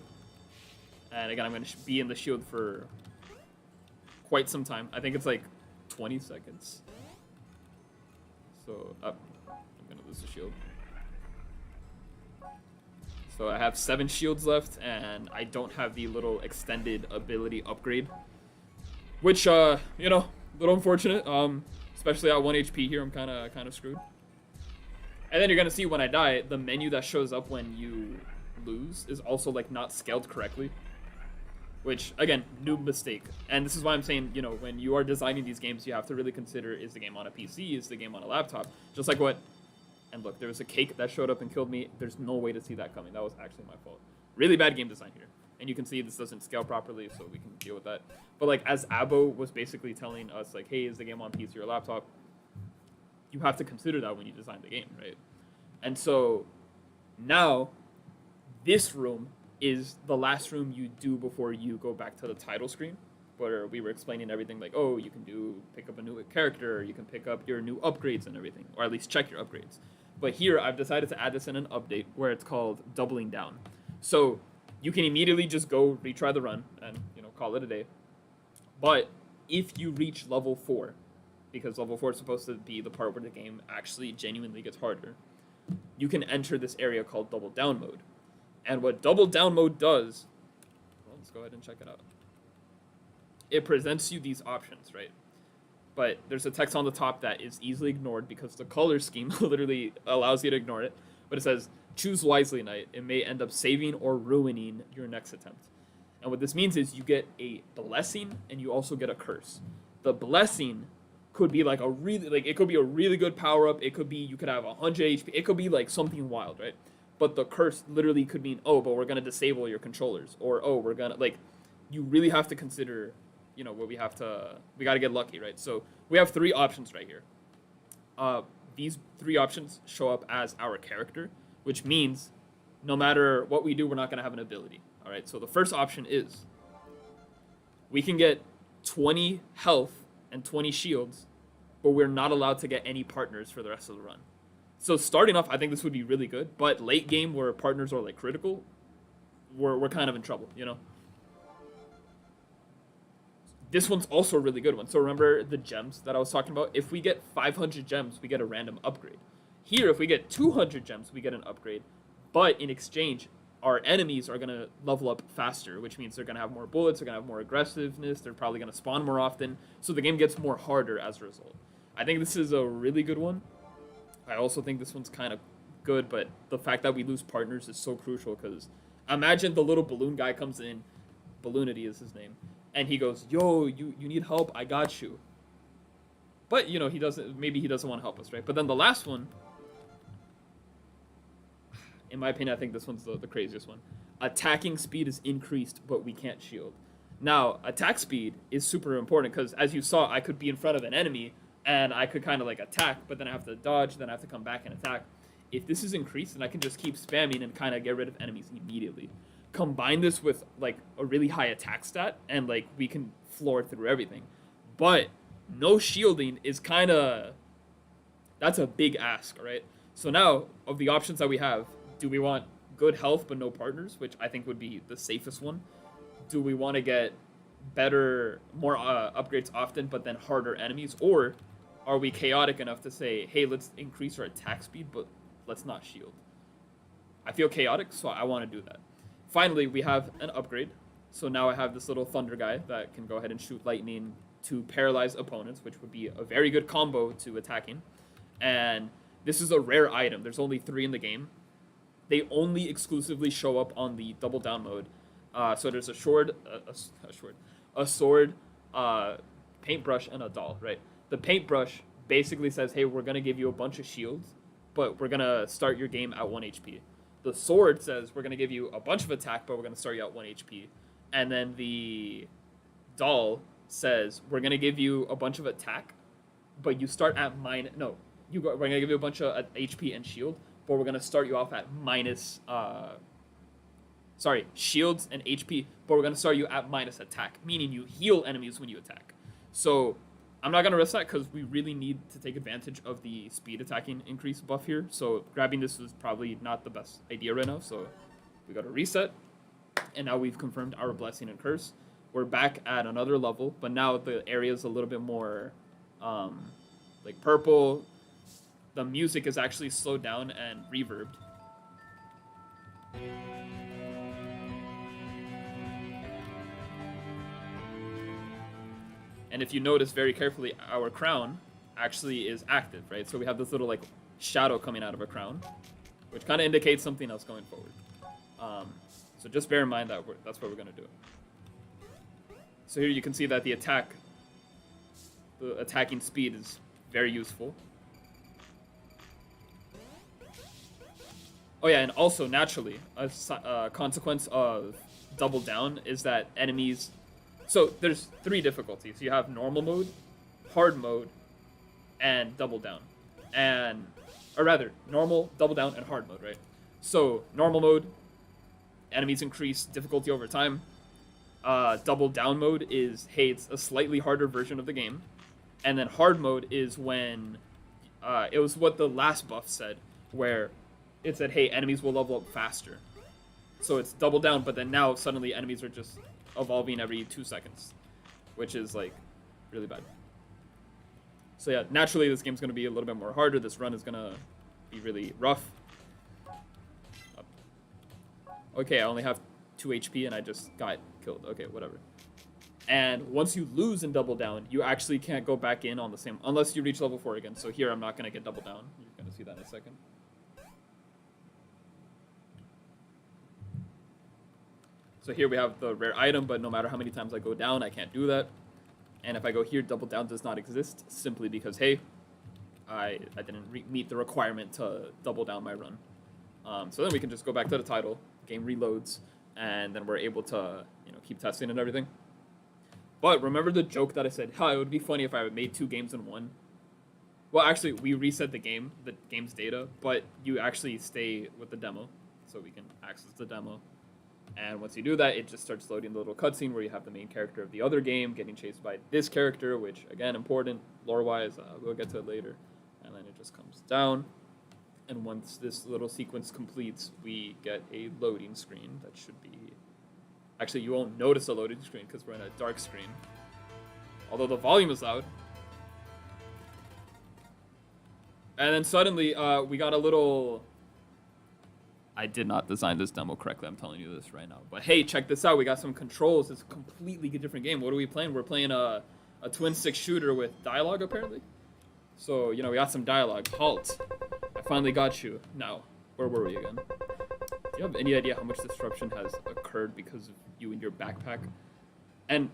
and again, I'm gonna be in the shield for quite some time. I think it's like 20 seconds. So I'm gonna lose the shield. So I have 7 shields left, and I don't have the little extended ability upgrade, which you know, a little unfortunate. Especially at 1 HP here, I'm kind of screwed. And then you're gonna see when I die, the menu that shows up when you lose is also like not scaled correctly, which again, noob mistake. And this is why I'm saying, you know, when you are designing these games, you have to really consider: is the game on a PC? Is the game on a laptop? Just like what. And look, there was a cake that showed up and killed me. There's no way to see that coming. That was actually my fault. Really bad game design here. And you can see this doesn't scale properly, so we can deal with that. But like, as Abo was basically telling us, like, hey, is the game on PC or laptop? You have to consider that when you design the game, right? And so now this room is the last room you do before you go back to the title screen, where we were explaining everything like, oh, you can pick up a new character, you can pick up your new upgrades and everything, or at least check your upgrades. But here, I've decided to add this in an update where it's called doubling down. So you can immediately just go retry the run and, you know, call it a day. But if you reach level 4, because level 4 is supposed to be the part where the game actually genuinely gets harder, you can enter this area called double down mode. And what double down mode does, well, let's go ahead and check it out. It presents you these options, right? But there's a text on the top that is easily ignored because the color scheme literally allows you to ignore it. But it says, choose wisely, knight. It may end up saving or ruining your next attempt. And what this means is you get a blessing and you also get a curse. The blessing could be like it could be a really good power up. It could be, you could have 100 HP. It could be like something wild, right? But the curse literally could mean, oh, but we're going to disable your controllers. Or, oh, we're going to, like, you really have to consider, you know, what we got to get lucky, right? So we have 3 options right here. These 3 options show up as our character, which means no matter what we do, we're not going to have an ability. All right, so the first option is we can get 20 health and 20 shields, but we're not allowed to get any partners for the rest of the run. So starting off, I think this would be really good, but late game where partners are like critical, we're kind of in trouble, you know? This one's also a really good one. So remember the gems that I was talking about? If we get 500 gems, we get a random upgrade. Here, if we get 200 gems, we get an upgrade. But in exchange, our enemies are going to level up faster, which means they're going to have more bullets, they're going to have more aggressiveness, they're probably going to spawn more often. So the game gets more harder as a result. I think this is a really good one. I also think this one's kind of good, but the fact that we lose partners is so crucial because imagine the little balloon guy comes in, Balloonity is his name, and he goes, yo, you need help, I got you. But, you know, maybe he doesn't want to help us, right? But then the last one, in my opinion, I think this one's the craziest one. Attacking speed is increased, but we can't shield. Now, attack speed is super important because, as you saw, I could be in front of an enemy, and I could kind of like attack, but then I have to dodge, then I have to come back and attack. If this is increased, then I can just keep spamming and kind of get rid of enemies immediately. Combine this with like a really high attack stat, and like we can floor through everything. But no shielding is kind of, that's a big ask, right? So now, of the options that we have, do we want good health but no partners, which I think would be the safest one? Do we want to get more upgrades often, but then harder enemies? Or are we chaotic enough to say, hey, let's increase our attack speed, but let's not shield? I feel chaotic, so I want to do that. Finally, we have an upgrade. So now I have this little thunder guy that can go ahead and shoot lightning to paralyze opponents, which would be a very good combo to attacking. And this is a rare item. There's only 3 in the game. They only exclusively show up on the double down mode. So there's a sword, paintbrush, and a doll, right? The paintbrush basically says, hey, we're going to give you a bunch of shields, but we're going to start your game at 1 HP. The sword says we're going to give you a bunch of attack, but we're going to start you at 1 HP. And then the doll says we're going to give you a bunch of attack, but you start at we're going to give you a bunch of HP and shield, but we're going to start you off at shields and HP, but we're going to start you at minus attack, meaning you heal enemies when you attack. So I'm not going to risk that because we really need to take advantage of the speed attacking increase buff here. So grabbing this was probably not the best idea right now. So we got to reset. And now we've confirmed our blessing and curse. We're back at another level, but now the area is a little bit more like purple. The music is actually slowed down and reverbed. And if you notice very carefully, our crown actually is active, right? So we have this little like shadow coming out of a crown, which kind of indicates something else going forward. So just bear in mind that that's what we're going to do. So here you can see that the attacking speed is very useful. Oh yeah, and also naturally, a consequence of double down is that enemies... So there's 3 difficulties. You have normal mode, hard mode, and double down. Or rather, normal, double down, and hard mode, right? So normal mode, enemies increase difficulty over time. Double down mode is, hey, it's a slightly harder version of the game. And then hard mode is when, it was what the last buff said, where it said, hey, enemies will level up faster. So it's double down, but then now suddenly enemies are just evolving every 2 seconds, which is like really bad. So yeah, naturally this game's going to be a little bit more harder. This run is going to be really rough. Okay, I only have 2 HP and I just got killed. Okay, whatever. And once you lose in double down, you actually can't go back in on the same, unless you reach level 4 again. So here I'm not going to get double down. You're going to see that in a second. So here we have the rare item, but no matter how many times I go down, I can't do that. And if I go here, double down does not exist, simply because, hey, I didn't meet the requirement to double down my run. So then we can just go back to the title, game reloads, and then we're able to, keep testing and everything. But remember the joke that I said, it would be funny if I made 2 games in one? Well, actually, we reset the game's data, but you actually stay with the demo, so we can access the demo. And once you do that, it just starts loading the little cutscene where you have the main character of the other game getting chased by this character, which, again, important lore-wise. We'll get to it later. And then it just comes down. And once this little sequence completes, we get a loading screen that should be... Actually, you won't notice a loading screen because we're in a dark screen. Although the volume is loud. And then suddenly, we got a little... I did not design this demo correctly, I'm telling you this right now. But hey, check this out, we got some controls. It's a completely different game. What are we playing? We're playing a twin-stick shooter with dialogue, apparently. So, you know, we got some dialogue. Halt. I finally got you. Now, where were we again? Do you have any idea how much disruption has occurred because of you and your backpack? And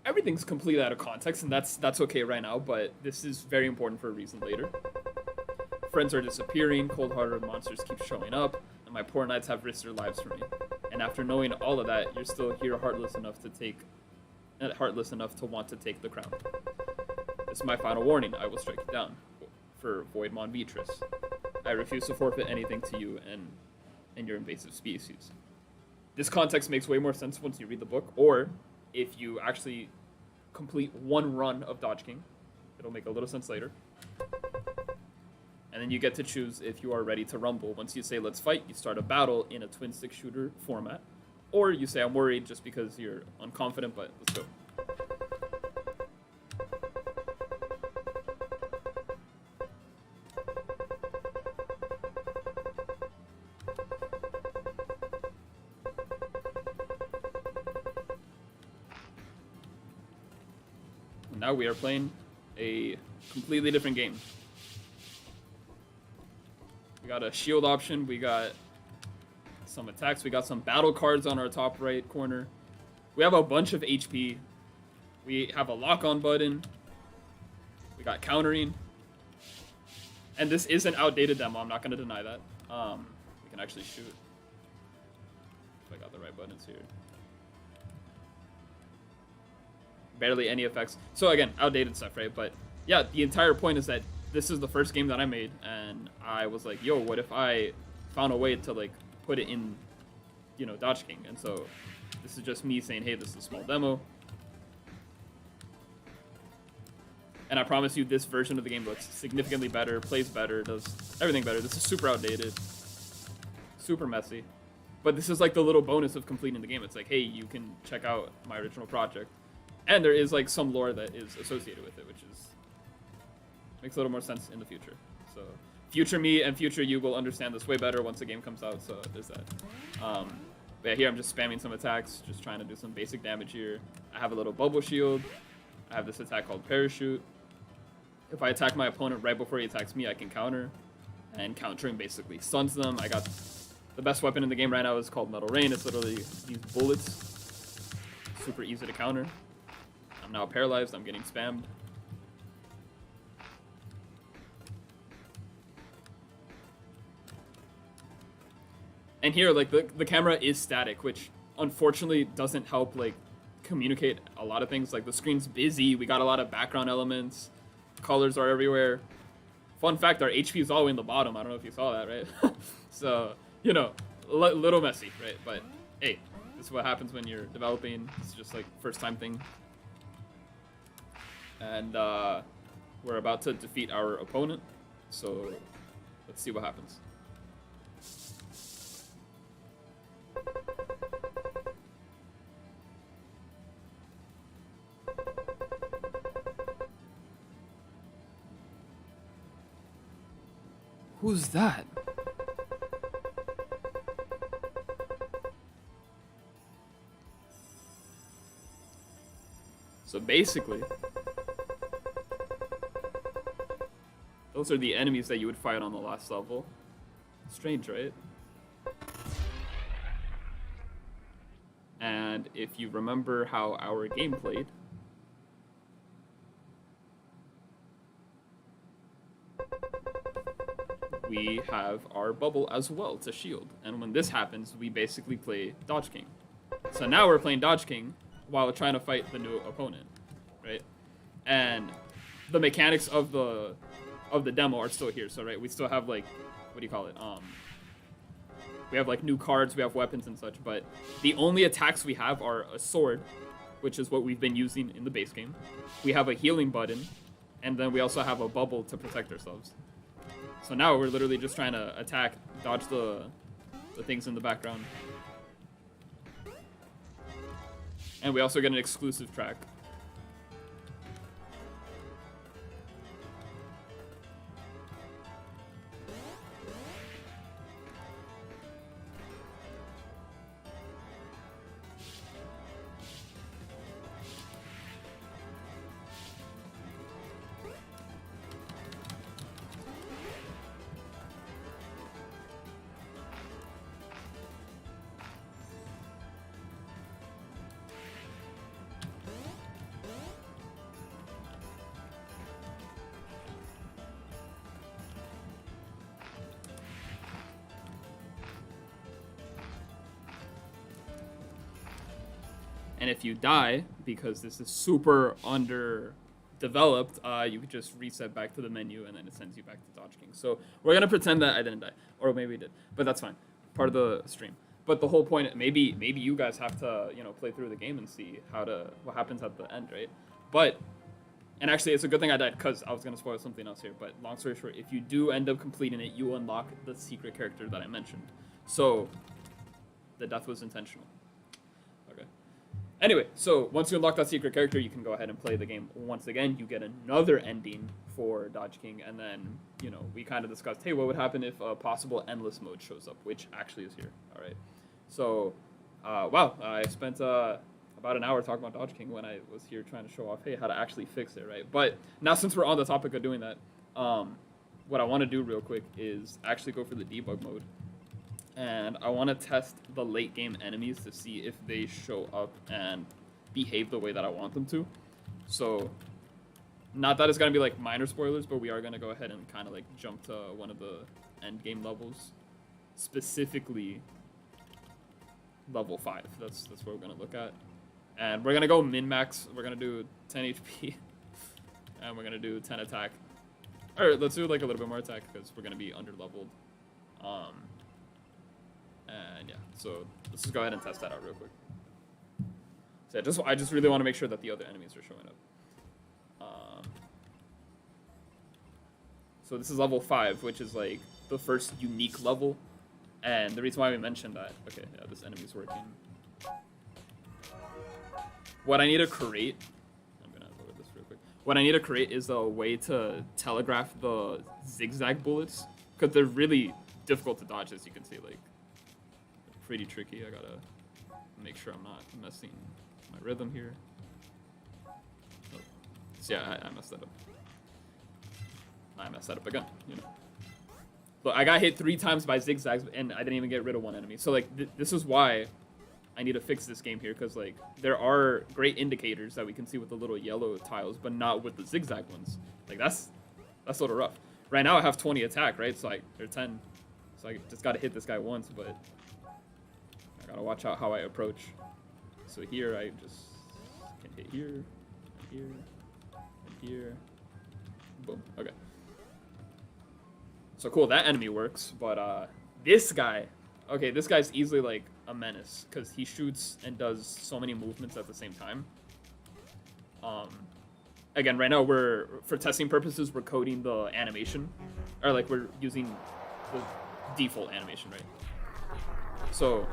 everything's completely out of context, and that's okay right now, but this is very important for a reason later. Friends are disappearing, cold-hearted monsters keep showing up, and my poor knights have risked their lives for me. And after knowing all of that, you're still here heartless enough to want to take the crown. This is my final warning. I will strike you down. For Void Mon Beatrice. I refuse to forfeit anything to you and your invasive species. This context makes way more sense once you read the book, or if you actually complete one run of DodgeKing. It'll make a little sense later. And then you get to choose if you are ready to rumble. Once you say, let's fight, you start a battle in a twin-stick shooter format. Or you say, I'm worried just because you're unconfident, but let's go. Now we are playing a completely different game. We got a shield option, we got some attacks, we got some battle cards on our top right corner. We have a bunch of HP. We have a lock-on button. We got countering. And this is an outdated demo, I'm not going to deny that. We can actually shoot. If I got the right buttons here. Barely any effects. So again, outdated stuff, right? But yeah, the entire point is that this is the first game that I made, and I was like, yo, what if I found a way to like put it in, you know, DodgeKing? And so this is just me saying, hey, this is a small demo. And I promise you this version of the game looks significantly better, plays better, does everything better. This is super outdated, super messy. But this is like the little bonus of completing the game. It's like, hey, you can check out my original project. And there is like some lore that is associated with it, which is makes a little more sense in the future. So future me and future you will understand this way better once the game comes out. So there's that. But yeah, here I'm just spamming some attacks, just trying to do some basic damage here. I have a little bubble shield. I have this attack called parachute. If I attack my opponent right before he attacks me, I can counter. And countering basically stuns them. I got the best weapon in the game right now is called Metal Rain. It's literally these bullets. Super easy to counter. I'm now paralyzed. I'm getting spammed. And here, like, the camera is static, which unfortunately doesn't help, like, communicate a lot of things. Like, the screen's busy. We got a lot of background elements. Colors are everywhere. Fun fact, our HP is all the way in the bottom. I don't know if you saw that, right? So, you know, little messy, right? But, hey, this is what happens when you're developing. It's just, like, first-time thing. And we're about to defeat our opponent, so let's see what happens. Who's that? So basically, those are the enemies that you would fight on the last level. Strange, right? And if you remember how our game played, we have our bubble as well to shield. And when this happens, we basically play DodgeKing. So now we're playing DodgeKing while trying to fight the new opponent, right? And the mechanics of the demo are still here. So right, we still have like, what do you call it? We have like new cards, we have weapons and such, but the only attacks we have are a sword, which is what we've been using in the base game. We have a healing button, and then we also have a bubble to protect ourselves. So now we're literally just trying to attack, dodge the things in the background. And we also get an exclusive track. And if you die, because this is super underdeveloped, you could just reset back to the menu and then it sends you back to DodgeKing. So we're going to pretend that I didn't die. Or maybe we did. But that's fine. Part of the stream. But the whole point, maybe you guys have to, play through the game and see what happens at the end, right? But, and actually it's a good thing I died because I was going to spoil something else here. But long story short, if you do end up completing it, you unlock the secret character that I mentioned. So the death was intentional. Anyway, so once you unlock that secret character, you can go ahead and play the game once again. You get another ending for DodgeKing, and then, we kind of discussed, hey, what would happen if a possible endless mode shows up, which actually is here. All right. So, wow, I spent about an hour talking about DodgeKing when I was here trying to show off, hey, how to actually fix it, right? But now since we're on the topic of doing that, what I want to do real quick is actually go for the debug mode. And I want to test the late game enemies to see if they show up and behave the way that I want them to. So, not that it's going to be like minor spoilers, but we are going to go ahead and kind of like jump to one of the end game levels. Specifically, level 5. That's what we're going to look at. And we're going to go min-max. We're going to do 10 HP. And we're going to do 10 attack. Or let's do like a little bit more attack because we're going to be under-leveled. And yeah, so let's just go ahead and test that out real quick. So I just really want to make sure that the other enemies are showing up. So this is level 5, which is like the first unique level. And the reason why we mentioned that, okay, yeah, this enemy's working. What I need to create, I'm gonna lower this real quick. What I need to create is a way to telegraph the zigzag bullets, because they're really difficult to dodge, as you can see, like. Pretty tricky. I gotta make sure I'm not messing my rhythm here. Oh. So yeah, I messed that up. I messed that up again, Look, I got hit 3 times by zigzags and I didn't even get rid of one enemy. So like, this is why I need to fix this game here, because like, there are great indicators that we can see with the little yellow tiles, but not with the zigzag ones. Like that's a little rough. Right now I have 20 attack, right? So like, they're 10. So I just gotta hit this guy once, but gotta watch out how I approach. So here I just can hit here, and here, and here. Boom. Okay. So cool, that enemy works, but this guy, okay, this guy's easily like a menace because he shoots and does so many movements at the same time. Again, right now for testing purposes, we're coding the animation, or like we're using the default animation, right? So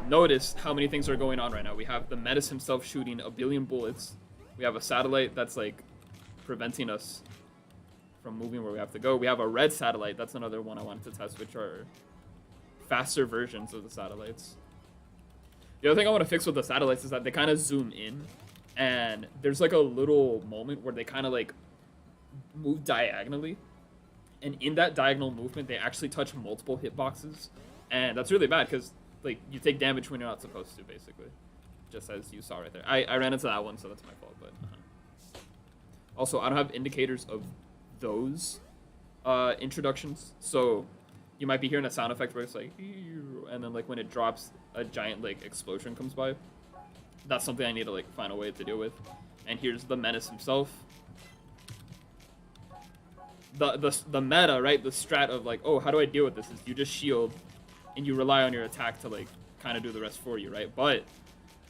notice how many things are going on right now. We have the menace himself shooting a billion bullets. We have a satellite that's like preventing us from moving where we have to go. We have a red satellite. That's another one I wanted to test, which are faster versions of the satellites. The other thing I want to fix with the satellites is that they kind of zoom in, and there's like a little moment where they kind of like move diagonally, and in that diagonal movement they actually touch multiple hitboxes, and that's really bad because like you take damage when you're not supposed to, basically, just as you saw right there. I ran into that one, so that's my fault. But also, I don't have indicators of those introductions, so you might be hearing a sound effect where it's like, and then like when it drops, a giant like explosion comes by. That's something I need to like find a way to deal with. And here's the menace himself. The meta, right? The strat of like, oh, how do I deal with this? Is you just shield and you rely on your attack to like kind of do the rest for you, right? But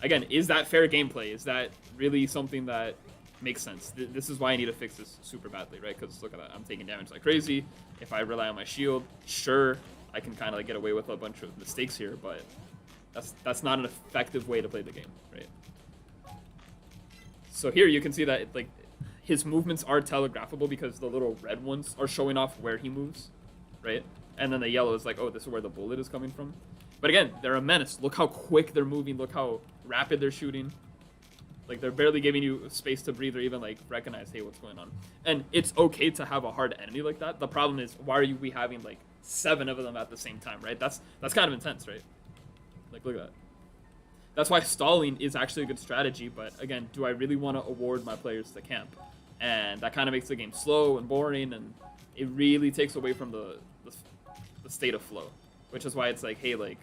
again, is that fair gameplay? Is that really something that makes sense? This is why I need to fix this super badly, right? Because look at that, I'm taking damage like crazy. If I rely on my shield, sure, I can kind of like get away with a bunch of mistakes here, but that's not an effective way to play the game, right? So here you can see that like his movements are telegraphable because the little red ones are showing off where he moves, right? And then the yellow is like, oh, this is where the bullet is coming from. But again, they're a menace. Look how quick they're moving. Look how rapid they're shooting. Like, they're barely giving you space to breathe or even, like, recognize, hey, what's going on. And it's okay to have a hard enemy like that. The problem is, why are we having, like, 7 of them at the same time, right? That's kind of intense, right? Like, look at that. That's why stalling is actually a good strategy. But, again, do I really want to award my players to camp? And that kind of makes the game slow and boring. And it really takes away from the state of flow. Which is why it's like, hey, like,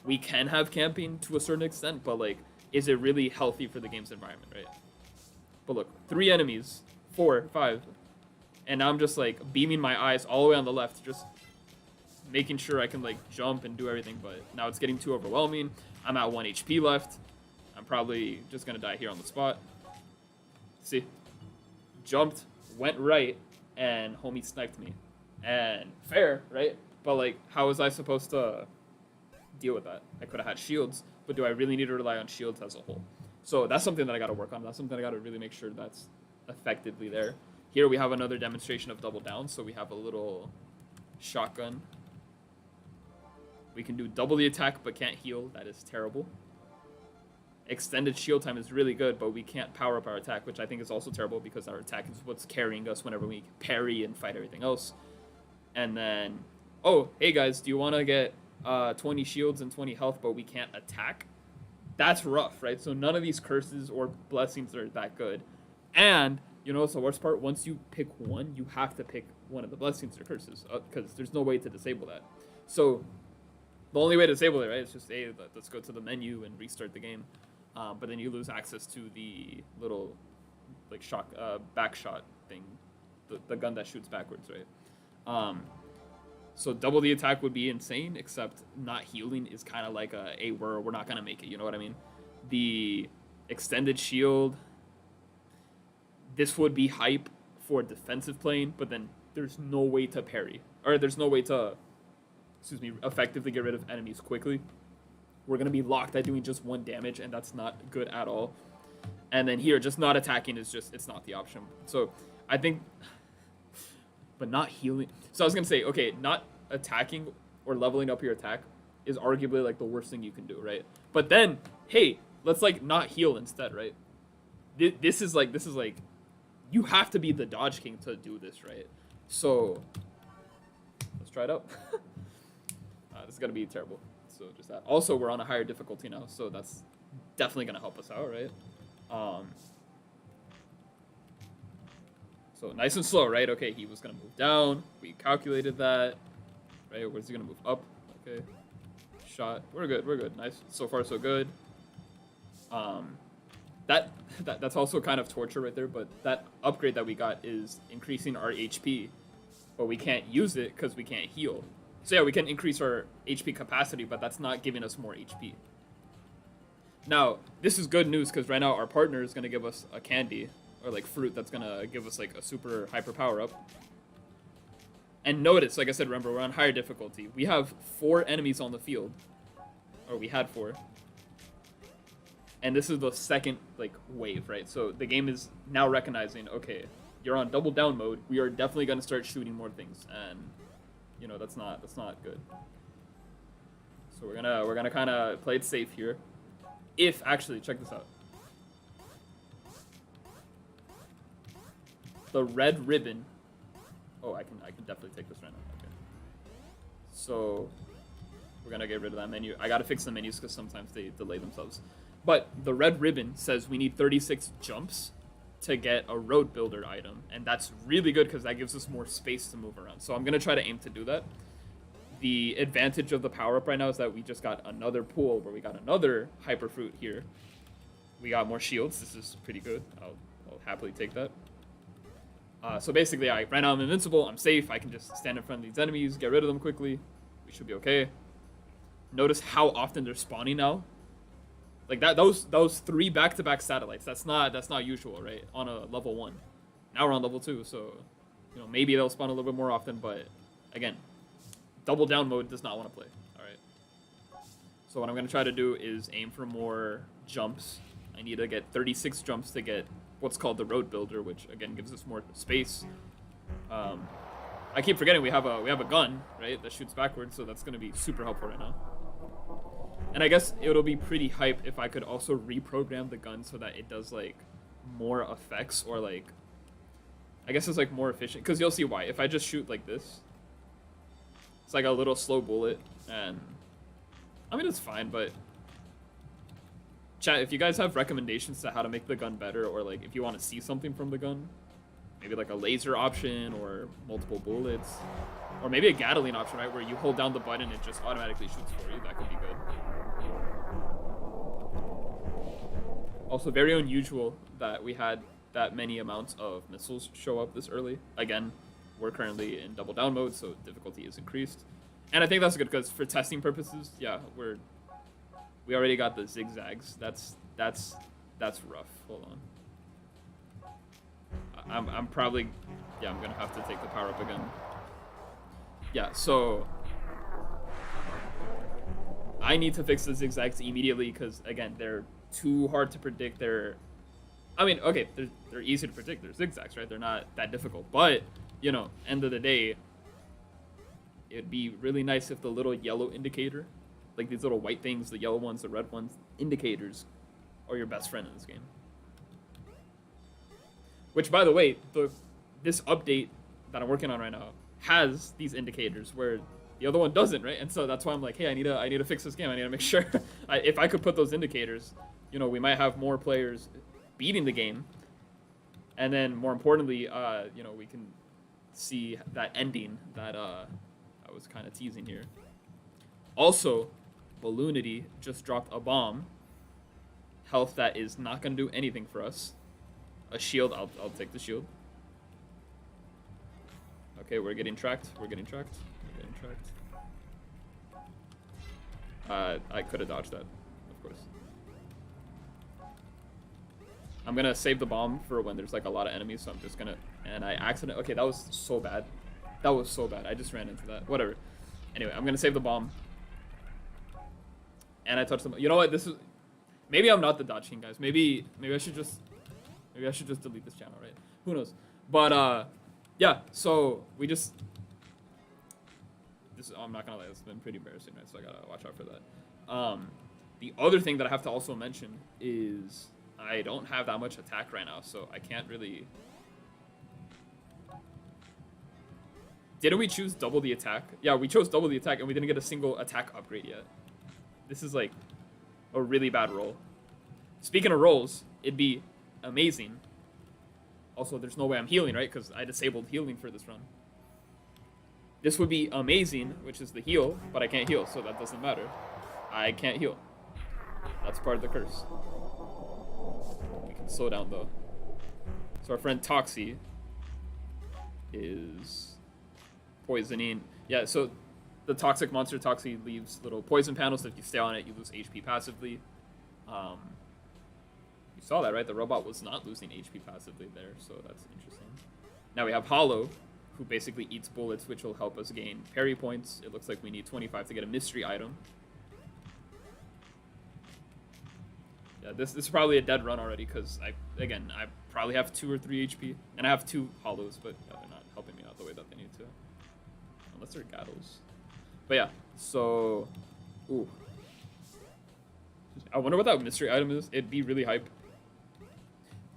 we can have camping to a certain extent, but, like, is it really healthy for the game's environment, right? But look, 3 enemies, 4, 5, and now I'm just, like, beaming my eyes all the way on the left, just making sure I can, like, jump and do everything, but now it's getting too overwhelming. I'm at 1 HP left. I'm probably just gonna die here on the spot. See? Jumped, went right, and homie sniped me. And fair, right? But, like, how was I supposed to deal with that? I could have had shields, but do I really need to rely on shields as a whole? So that's something that I got to work on. That's something I got to really make sure that's effectively there. Here we have another demonstration of double down. So we have a little shotgun. We can do double the attack, but can't heal. That is terrible. Extended shield time is really good, but we can't power up our attack, which I think is also terrible because our attack is what's carrying us whenever we parry and fight everything else. And then, oh, hey guys, do you want to get 20 shields and 20 health, but we can't attack? That's rough, right? So none of these curses or blessings are that good. And, you know what's the worst part? Once you pick one, you have to pick one of the blessings or curses, because there's no way to disable that. So the only way to disable it, right, is just, hey, let's go to the menu and restart the game. But then you lose access to the little, like, back shot thing, the gun that shoots backwards, right? So double the attack would be insane, except not healing is kind of like we're not going to make it, you know what I mean? The extended shield, this would be hype for defensive playing, but then there's no way to parry. Or there's no way to, effectively get rid of enemies quickly. We're going to be locked at doing just 1 damage, and that's not good at all. And then here, just not attacking is just, it's not the option. So I think... But not healing. So I was going to say, okay, not attacking or leveling up your attack is arguably, like, the worst thing you can do, right? But then, hey, let's, like, not heal instead, right? This is like, you have to be the Dodge King to do this, right? So, let's try it out. This is going to be terrible. So just that. Also, we're on a higher difficulty now, so that's definitely going to help us out, right? So nice and slow, right? Okay, he was going to move down. We calculated that. Right, where's he going to move up? Okay. Shot. We're good, we're good. Nice. So far, so good. That's also kind of torture right there, but that upgrade that we got is increasing our HP, but we can't use it because we can't heal. So yeah, we can increase our HP capacity, but that's not giving us more HP. Now, this is good news because right now our partner is going to give us a candy, or like fruit that's going to give us like a super hyper power up. And notice, like I said, remember, we're on higher difficulty. We have 4 enemies on the field. Or we had 4. And this is the second, like, wave, right? So the game is now recognizing, okay, you're on double down mode. We are definitely going to start shooting more things. And, you know, that's not good. So we're gonna kind of play it safe here. If, actually, check this out. The red ribbon. Oh, I can definitely take this right now. Okay. So we're gonna get rid of that menu. I gotta fix the menus because sometimes they delay themselves. But the red ribbon says we need 36 jumps to get a road builder item, and that's really good because that gives us more space to move around. So I'm gonna try to aim to do that. The advantage of the power up right now is that we just got another pool where we got another hyper fruit here. We got more shields. This is pretty good. I'll happily take that. So basically, right now I'm invincible, I'm safe, I can just stand in front of these enemies, get rid of them quickly. We should be okay. Notice how often they're spawning now. Like that, those 3 back-to-back satellites. That's not usual, right? On a level 1. Now we're on level 2, so you know maybe they'll spawn a little bit more often. But again, double down mode does not want to play. All right. So what I'm gonna try to do is aim for more jumps. I need to get 36 jumps to get what's called the road builder, which again gives us more space. I keep forgetting we have a gun, right, that shoots backwards, so that's gonna be super helpful right now. And I guess it'll be pretty hype if I could also reprogram the gun so that it does like more effects, or like I guess it's like more efficient, because you'll see why. If I just shoot like this, it's like a little slow bullet, and I mean it's fine, but chat, if you guys have recommendations to how to make the gun better, or like if you want to see something from the gun, maybe like a laser option or multiple bullets, or maybe a Gatling option, right, where you hold down the button and it just automatically shoots for you, that could be good. Also, very unusual that we had that many amounts of missiles show up this early. Again, we're currently in double down mode, so difficulty is increased. And I think that's good, because for testing purposes, yeah, we already got the zigzags. That's rough. Hold on. I'm probably, yeah, I'm gonna have to take the power up again. Yeah, so I need to fix the zigzags immediately, because again, they're too hard to predict. I mean, okay, they're easy to predict. They're zigzags, right? They're not that difficult. But you know, end of the day, it'd be really nice if the little yellow indicator, like these little white things, the yellow ones, the red ones, indicators, are your best friend in this game. Which, by the way, this update that I'm working on right now has these indicators where the other one doesn't, right? And so that's why I'm like, hey, I need to fix this game. I need to make sure if I could put those indicators, you know, we might have more players beating the game, and then more importantly, you know, we can see that ending that I was kind of teasing here. Also, Balloonity just dropped a bomb. Health that is not going to do anything for us. A shield, I'll take the shield. Okay, we're getting tracked. We're getting tracked. I could have dodged that, of course. I'm gonna save the bomb for when there's like a lot of enemies, so I'm just gonna, and I accidentally, okay, that was so bad. That was so bad. I just ran into that. Whatever. Anyway, I'm gonna save the bomb. And I touched them. You know what? This is, maybe I'm not the DodgeKing, guys. Maybe I should just delete this channel, right? Who knows? But yeah. So we just, I'm not gonna lie, it's been pretty embarrassing, right? So I gotta watch out for that. The other thing that I have to also mention is I don't have that much attack right now, so I can't really. Didn't we choose double the attack? Yeah, we chose double the attack, and we didn't get a single attack upgrade yet. This is like a really bad roll. Speaking of rolls, it'd be amazing. Also, there's no way I'm healing, right? Because I disabled healing for this run. This would be amazing, which is the heal, but I can't heal, so that doesn't matter. I can't heal. That's part of the curse. We can slow down, though. So our friend Toxie is poisoning. Yeah, so the toxic monster Toxie leaves little poison panels. If you stay on it, you lose HP passively. You saw that, right? The robot was not losing HP passively there, so that's interesting. Now we have Hollow, who basically eats bullets, which will help us gain parry points. It looks like we need 25 to get a mystery item. Yeah, this is probably a dead run already, because I probably have 2 or 3 HP, and I have 2 Hollows, but yeah, they're not helping me out the way that they need to. Unless they're Gattles. But yeah, so, ooh. I wonder what that mystery item is. It'd be really hype.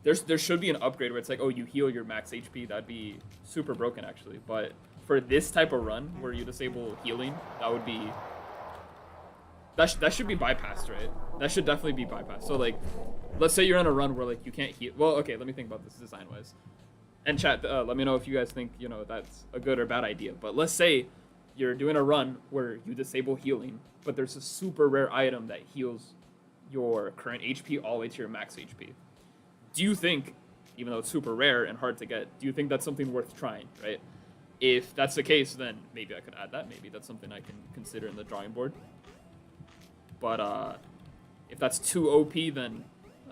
There should be an upgrade where it's like, oh, you heal your max HP. That'd be super broken, actually. But for this type of run where you disable healing, that would be... That should be bypassed, right? That should definitely be bypassed. So, like, let's say you're on a run where, like, you can't heal... Well, okay, let me think about this design-wise. And chat, let me know if you guys think, you know, that's a good or bad idea. But let's say you're doing a run where you disable healing, but there's a super rare item that heals your current HP all the way to your max HP. Do you think, even though it's super rare and hard to get, do you think that's something worth trying, right? If that's the case, then maybe I could add that. Maybe that's something I can consider in the drawing board. But if that's too OP, then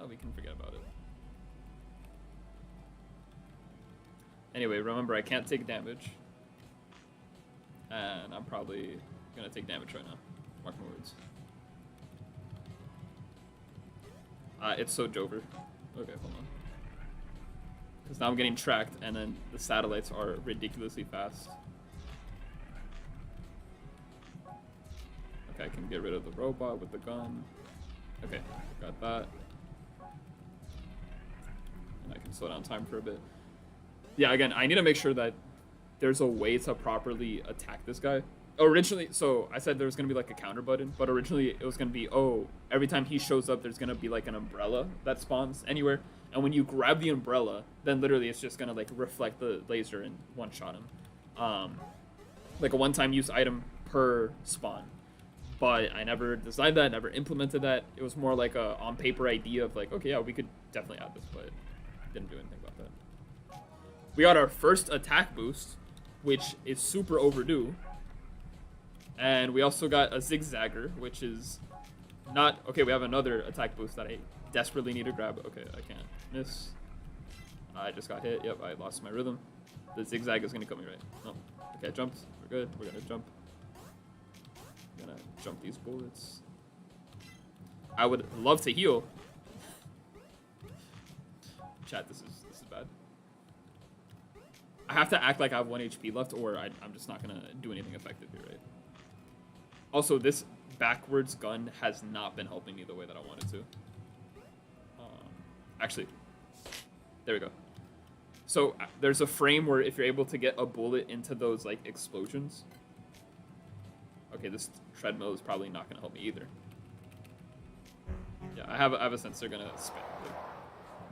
we can forget about it. Anyway, remember, I can't take damage. And I'm probably going to take damage right now. Mark my words. It's so Jover. Okay, hold on. Because now I'm getting tracked, and then the satellites are ridiculously fast. Okay, I can get rid of the robot with the gun. Okay, got that. And I can slow down time for a bit. Yeah, again, I need to make sure that there's a way to properly attack this guy. Originally, so I said there was going to be like a counter button, but originally it was going to be, oh, every time he shows up, there's going to be like an umbrella that spawns anywhere. And when you grab the umbrella, then literally it's just going to like reflect the laser and one-shot him. Like a one-time use item per spawn. But I never designed that, never implemented that. It was more like a on-paper idea of like, okay, yeah, we could definitely add this, but didn't do anything about that. We got our first attack boost, which is super overdue. And we also got a zigzagger, which is not... Okay, we have another attack boost that I desperately need to grab. Okay, I can't miss. I just got hit. Yep, I lost my rhythm. The zigzag is going to kill me, right? No. Okay, I jumped. We're good. We're going to jump. I'm going to jump these bullets. I would love to heal. Chat, this is bad. I have to act like I have 1 HP left, or I'm just not going to do anything effective here, right? Also, this backwards gun has not been helping me the way that I wanted to. Actually, there we go. So there's a frame where if you're able to get a bullet into those like explosions. Okay, this treadmill is probably not going to help me either. Yeah, I have a sense they're going to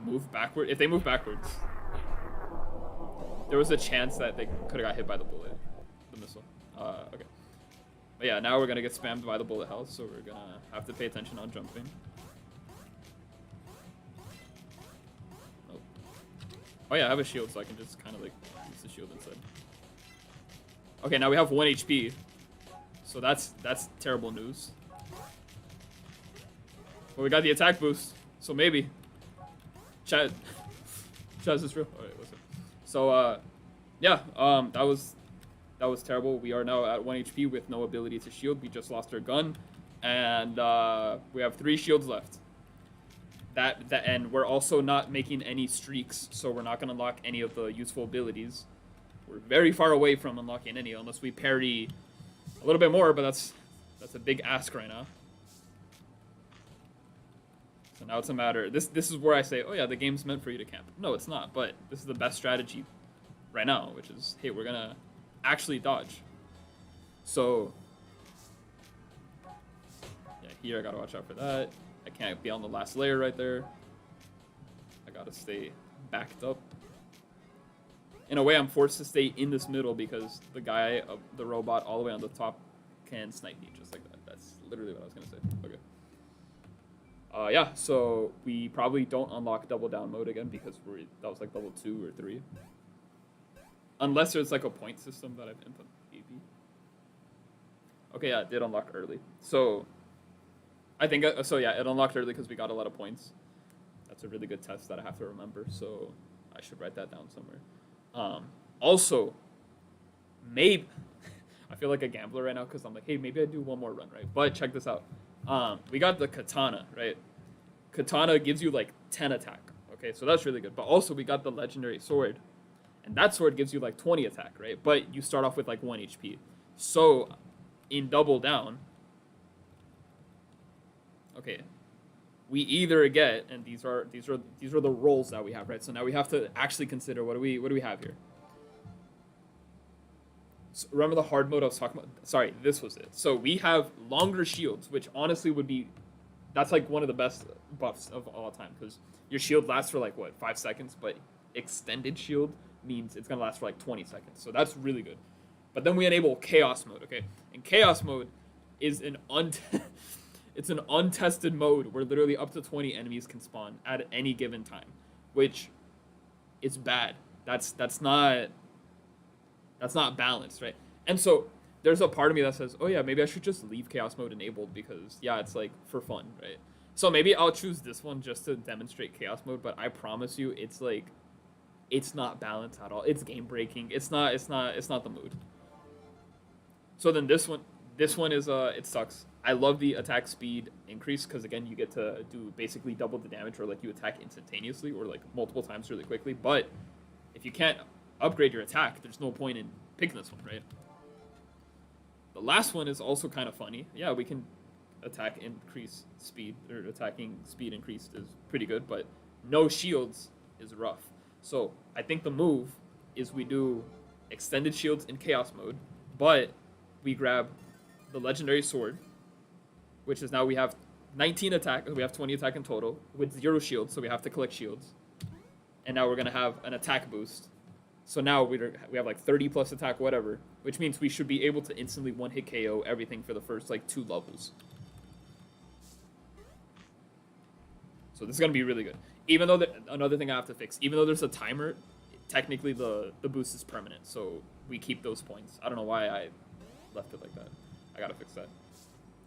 move backward. If they move backwards, there was a chance that they could have got hit by the bullet, the missile. Okay. But yeah, now we're going to get spammed by the bullet hell, so we're going to have to pay attention on jumping. Oh yeah, I have a shield, so I can just kind of like use the shield instead. Okay, now we have 1 HP. So that's terrible news. But we got the attack boost, so maybe. Chat, is this real? Alright, listen. So yeah, that was terrible. We are now at 1 HP with no ability to shield. We just lost our gun, and we have 3 shields left. And we're also not making any streaks, so we're not going to unlock any of the useful abilities. We're very far away from unlocking any, unless we parry a little bit more, but that's a big ask right now. So now it's a matter. This is where I say, oh yeah, the game's meant for you to camp. No, it's not, but this is the best strategy right now, which is, hey, we're going to actually dodge. So yeah, here I got to watch out for that. I can't be on the last layer right there. I gotta stay backed up. In a way, I'm forced to stay in this middle because the guy, the robot all the way on the top can snipe me just like that. That's literally what I was gonna say. Okay. Yeah, so we probably don't unlock double down mode again because that was like level 2 or 3. Unless there's like a point system that I've implemented. Maybe. Okay, yeah, it did unlock early. So I think, so yeah, it unlocked early because we got a lot of points. That's a really good test that I have to remember, so I should write that down somewhere. Also, maybe, I feel like a gambler right now because I'm like, hey, maybe I do one more run, right? But check this out. We got the katana, right? Katana gives you like 10 attack, okay? So that's really good. But also we got the legendary sword, and that sword gives you like 20 attack, right? But you start off with like 1 HP. So in double down, okay, we either get, and these are the roles that we have, right? So now we have to actually consider what do we have here. So remember the hard mode I was talking about? Sorry, this was it. So we have longer shields, which honestly would be, that's like one of the best buffs of all time because your shield lasts for like what, 5 seconds, but extended shield means it's gonna last for like 20 seconds. So that's really good. But then we enable chaos mode, okay? And chaos mode is it's an untested mode where literally up to 20 enemies can spawn at any given time, which is bad. That's not That's not balanced, right? And so there's a part of me that says, oh yeah, maybe I should just leave chaos mode enabled because yeah, it's like for fun, right? So maybe I'll choose this one just to demonstrate chaos mode, but I promise you it's like it's not balanced at all. It's game breaking. It's not the mood. So then this one is it sucks. I love the attack speed increase because again you get to do basically double the damage or like you attack instantaneously or like multiple times really quickly. But if you can't upgrade your attack, there's no point in picking this one, right? The last one is also kind of funny. Yeah, we can attack increase speed or attacking speed increased is pretty good, but no shields is rough. So I think the move is we do extended shields in chaos mode, but we grab the legendary sword, which is now we have 19 attack, we have 20 attack in total with 0 shields, so we have to collect shields. And now we're gonna have an attack boost. So now we have like 30 plus attack, whatever, which means we should be able to instantly one-hit KO everything for the first like 2 levels. So this is gonna be really good. Even though another thing I have to fix, even though there's a timer, technically the boost is permanent, so we keep those points. I don't know why I left it like that. I gotta fix that.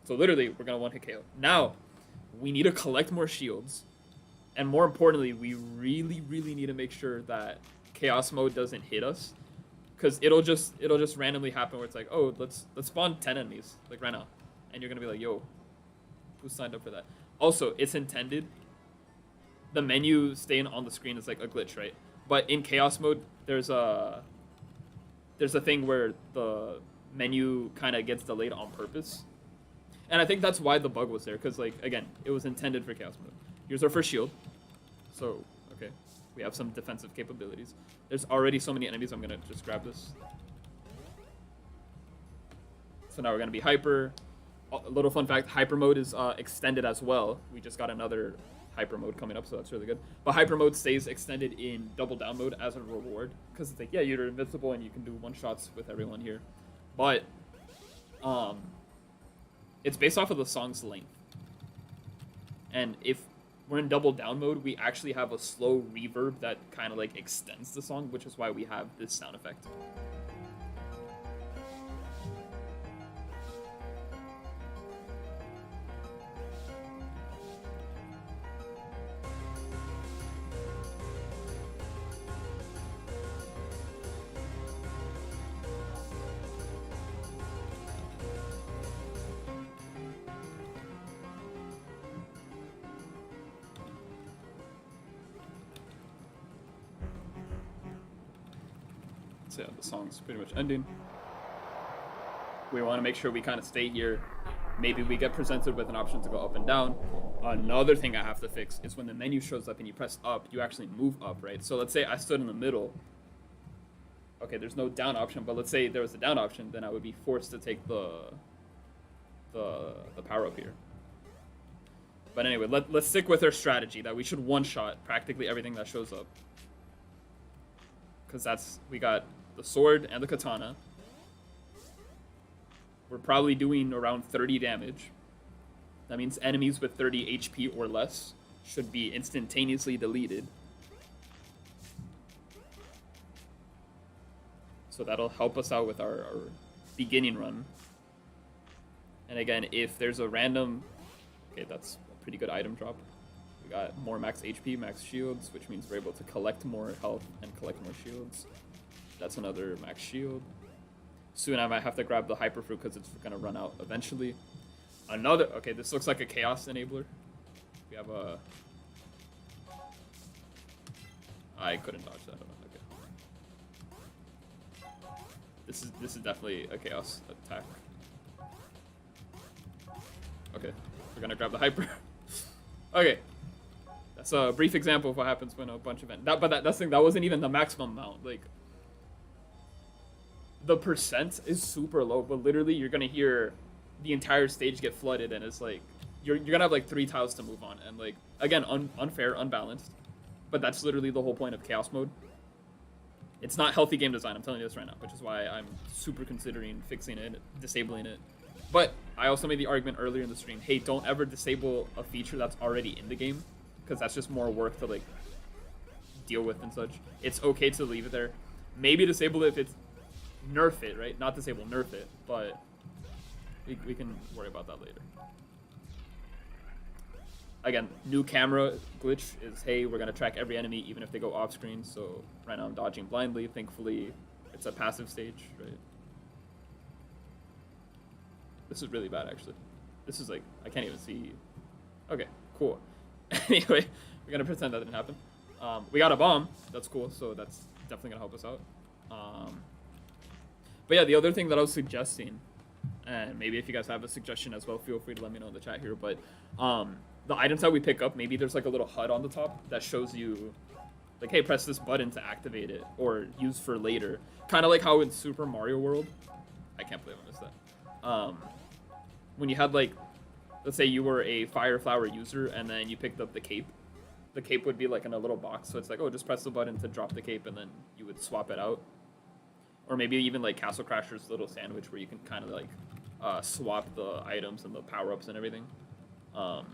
So literally, we're gonna one-hit KO. Now, we need to collect more shields, and more importantly, we really need to make sure that chaos mode doesn't hit us, because it'll just randomly happen where it's like, oh, let's spawn 10 enemies like right now, and you're gonna be like, yo, who signed up for that? Also, it's intended. The menu staying on the screen is like a glitch, right? But in chaos mode, there's a thing where the menu kind of gets delayed on purpose. And I think that's why the bug was there, because, like, again, it was intended for chaos mode. Here's our first shield. So, okay, we have some defensive capabilities. There's already so many enemies, I'm going to just grab this. So now we're going to be hyper. A little fun fact, hyper mode is extended as well. We just got another hyper mode coming up, so that's really good. But hyper mode stays extended in double down mode as a reward, because it's like, yeah, you're invincible and you can do one-shots with everyone here. But it's based off of the song's length. And if we're in double down mode, we actually have a slow reverb that kind of like extends the song, which is why we have this sound effect. So yeah, the song's pretty much ending. We want to make sure we kind of stay here. Maybe we get presented with an option to go up and down. Another thing I have to fix is when the menu shows up and you press up, you actually move up, right? So let's say I stood in the middle. Okay, there's no down option, but let's say there was a down option, then I would be forced to take the power up here. But anyway, let's stick with our strategy that we should one-shot practically everything that shows up. Because we got the sword and the katana. We're probably doing around 30 damage. That means enemies with 30 HP or less should be instantaneously deleted. So that'll help us out with our beginning run. And again, if there's a random... Okay, that's a pretty good item drop. We got more max HP, max shields, which means we're able to collect more health and collect more shields. That's another max shield. Soon I might have to grab the hyper fruit because it's going to run out eventually. Another... Okay, this looks like a chaos enabler. We have a... I couldn't dodge that. Okay. This is definitely a chaos attack. Okay, we're going to grab the hyper. Okay. That's a brief example of what happens when a bunch of... That wasn't even the maximum amount. Like... The percent is super low, but literally you're gonna hear the entire stage get flooded, and it's like you're gonna have like 3 tiles to move on, and like again unfair, unbalanced, but that's literally the whole point of chaos mode. It's not healthy game design, I'm telling you this right now, which is why I'm super considering fixing it, disabling it. But I also made the argument earlier in the stream, hey, don't ever disable a feature that's already in the game, because that's just more work to like deal with and such. It's okay to leave it there. Maybe disable it if it's nerf it, right? Not to say we'll nerf it, but we can worry about that later. Again, new camera glitch is, hey, we're going to track every enemy even if they go off screen. So right now I'm dodging blindly. Thankfully, it's a passive stage, right? This is really bad, actually. This is like, I can't even see. Okay, cool. Anyway, we're going to pretend that didn't happen. We got a bomb. That's cool. So that's definitely going to help us out. But yeah, the other thing that I was suggesting, and maybe if you guys have a suggestion as well, feel free to let me know in the chat here. But the items that we pick up, maybe there's like a little HUD on the top that shows you, like, hey, press this button to activate it or use for later. Kind of like how in Super Mario World, I can't believe I missed that. When you had, like, let's say you were a Fire Flower user and then you picked up the cape would be like in a little box. So it's like, oh, just press the button to drop the cape and then you would swap it out. Or maybe even like Castle Crasher's little sandwich where you can kind of like swap the items and the power-ups and everything. I'm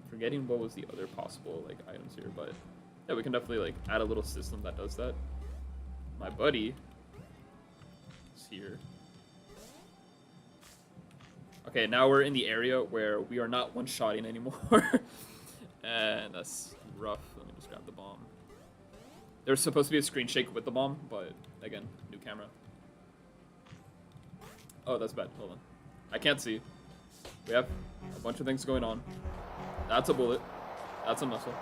forgetting what was the other possible like items here, but yeah, we can definitely like add a little system that does that. My buddy is here. Okay, now we're in the area where we are not one-shotting anymore. And that's rough. Let me just grab the bomb. There's supposed to be a screen shake with the bomb, but again, new camera. Oh, that's bad. Hold on. I can't see. We have a bunch of things going on. That's a bullet. That's a missile.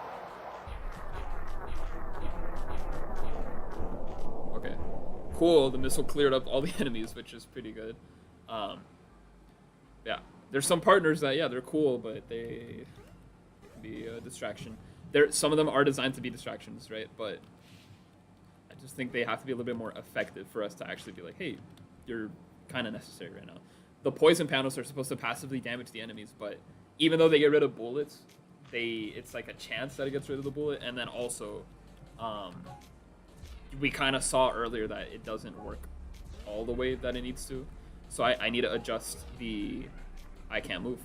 Okay. Cool. The missile cleared up all the enemies, which is pretty good. Yeah. There's some partners that, yeah, they're cool, but they can be a distraction. Some of them are designed to be distractions, right? But I just think they have to be a little bit more effective for us to actually be like, hey, you're kind of necessary right now. The poison panels are supposed to passively damage the enemies, but even though they get rid of bullets, it's like a chance that it gets rid of the bullet. And then also, we kind of saw earlier that it doesn't work all the way that it needs to. So I need to adjust the I can't move.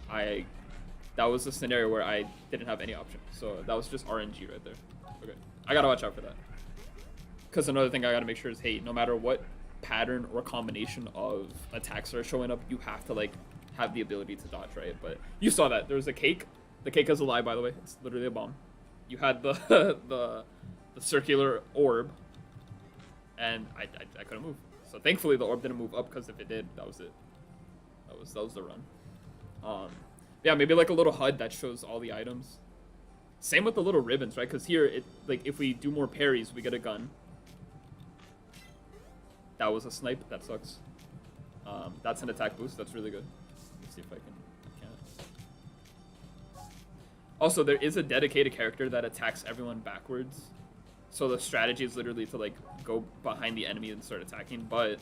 That was a scenario where I didn't have any option. So that was just RNG right there. Okay, I gotta watch out for that. Because another thing I gotta make sure is, hey, no matter what pattern or combination of attacks that are showing up, you have to like have the ability to dodge, right? But you saw that. There was a cake. The cake is a lie, by the way. It's literally a bomb. You had the the circular orb, and I couldn't move. So thankfully the orb didn't move up, because if it did, that was it. That was the run. Yeah, maybe like a little HUD that shows all the items. Same with the little ribbons, right? Because here, like if we do more parries, we get a gun. That was a snipe. That sucks. That's an attack boost. That's really good. Let's see if I can. Also, there is a dedicated character that attacks everyone backwards. So the strategy is literally to like go behind the enemy and start attacking. But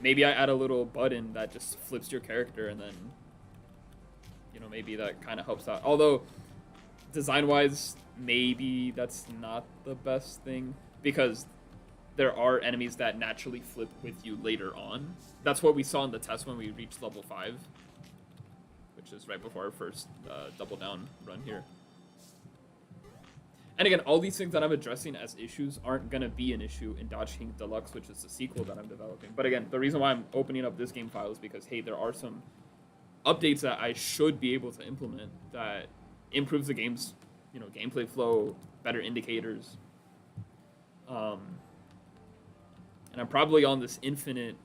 maybe I add a little button that just flips your character, and then, you know, maybe that kind of helps out. Although design-wise, maybe that's not the best thing, because there are enemies that naturally flip with you later on. That's what we saw in the test when we reached level 5, which is right before our first double down run here. And again, all these things that I'm addressing as issues aren't going to be an issue in DodgeKing Deluxe, which is the sequel that I'm developing. But again, the reason why I'm opening up this game file is because, hey, there are some updates that I should be able to implement that improves the game's, you know, gameplay flow, better indicators. And I'm probably on this infinite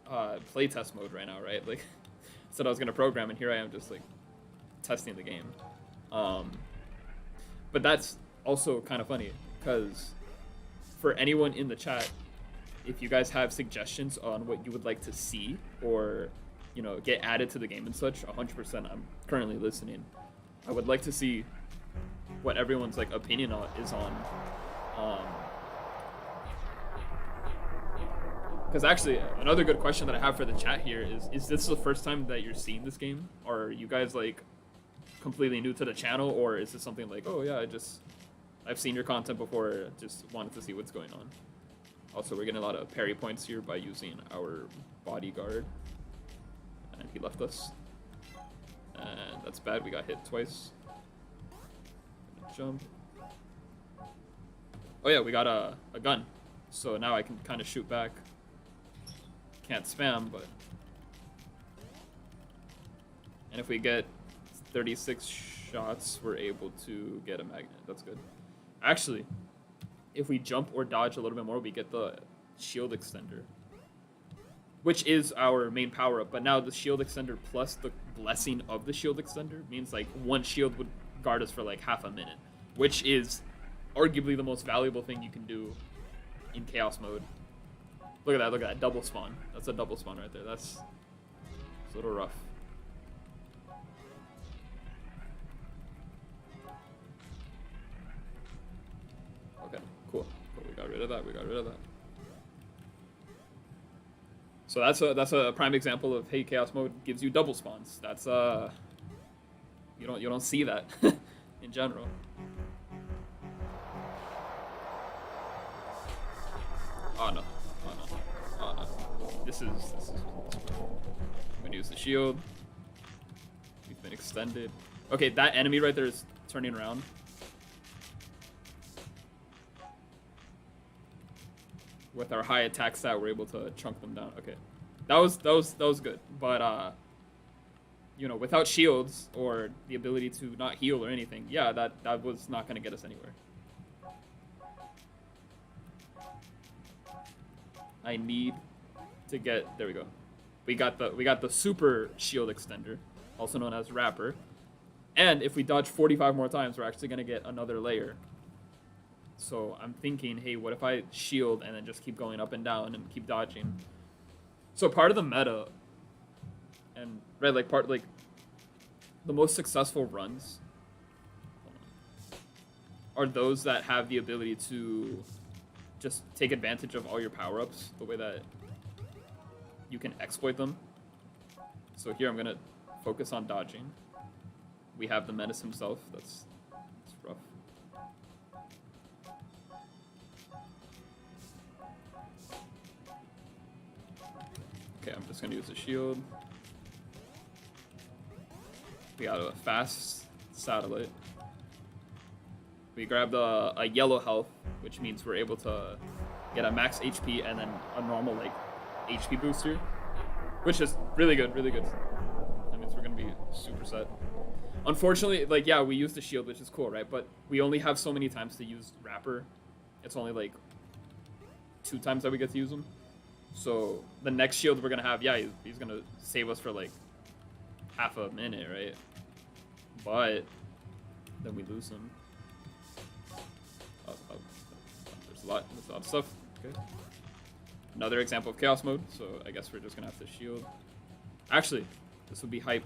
playtest mode right now, right? Like, I said I was going to program, and here I am just, like, testing the game. But that's also kind of funny, because for anyone in the chat, if you guys have suggestions on what you would like to see or, you know, get added to the game and such, 100% I'm currently listening. I would like to see what everyone's, like, opinion is on. Because actually, another good question that I have for the chat here is this the first time that you're seeing this game? Or are you guys, like, completely new to the channel? Or is this something like, oh yeah, I've seen your content before, just wanted to see what's going on? Also, we're getting a lot of parry points here by using our bodyguard. And he left us. And that's bad, we got hit twice. Jump. Oh yeah, we got a gun. So now I can kind of shoot back. Can't spam, but... And if we get 36 shots, we're able to get a magnet. That's good. Actually, if we jump or dodge a little bit more, we get the shield extender, which is our main power-up. But now the shield extender plus the blessing of the shield extender means like one shield would guard us for like half a minute, which is arguably the most valuable thing you can do in chaos mode. Look at that, look at that double spawn. That's a double spawn right there. That's a little rough. Okay, cool. We got rid of that. We got rid of that. So that's a prime example of, hey, chaos mode gives you double spawns. That's you don't see that in general. Oh no. Oh no. Oh no. This is I'm gonna use the shield. We've been extended. Okay, that enemy right there is turning around. With our high attack stat, we're able to chunk them down. Okay, that was good. But you know, without shields or the ability to not heal or anything, yeah, that was not gonna get us anywhere. I need to get, there we go. We got the super shield extender, also known as wrapper. And if we dodge 45 more times, we're actually gonna get another layer. So I'm thinking, hey, what if I shield and then just keep going up and down and keep dodging? So part of the meta, and right, like the most successful runs are those that have the ability to just take advantage of all your power-ups, the way that you can exploit them. So here I'm gonna focus on dodging. We have the menace himself. That's rough. Okay, I'm just gonna use the shield. We got a fast satellite. We grabbed a yellow health, which means we're able to get a max HP and then a normal like HP booster, which is really good, really good. That means we're gonna be super set. Unfortunately, like, yeah, we used the shield, which is cool, right? But we only have so many times to use wrapper. It's only like 2 times that we get to use them. So the next shield we're gonna have, yeah, he's gonna save us for like half a minute, right? But then we lose him. There's a lot of stuff. Okay. Another example of chaos mode. So I guess we're just gonna have to shield. Actually, this would be hype.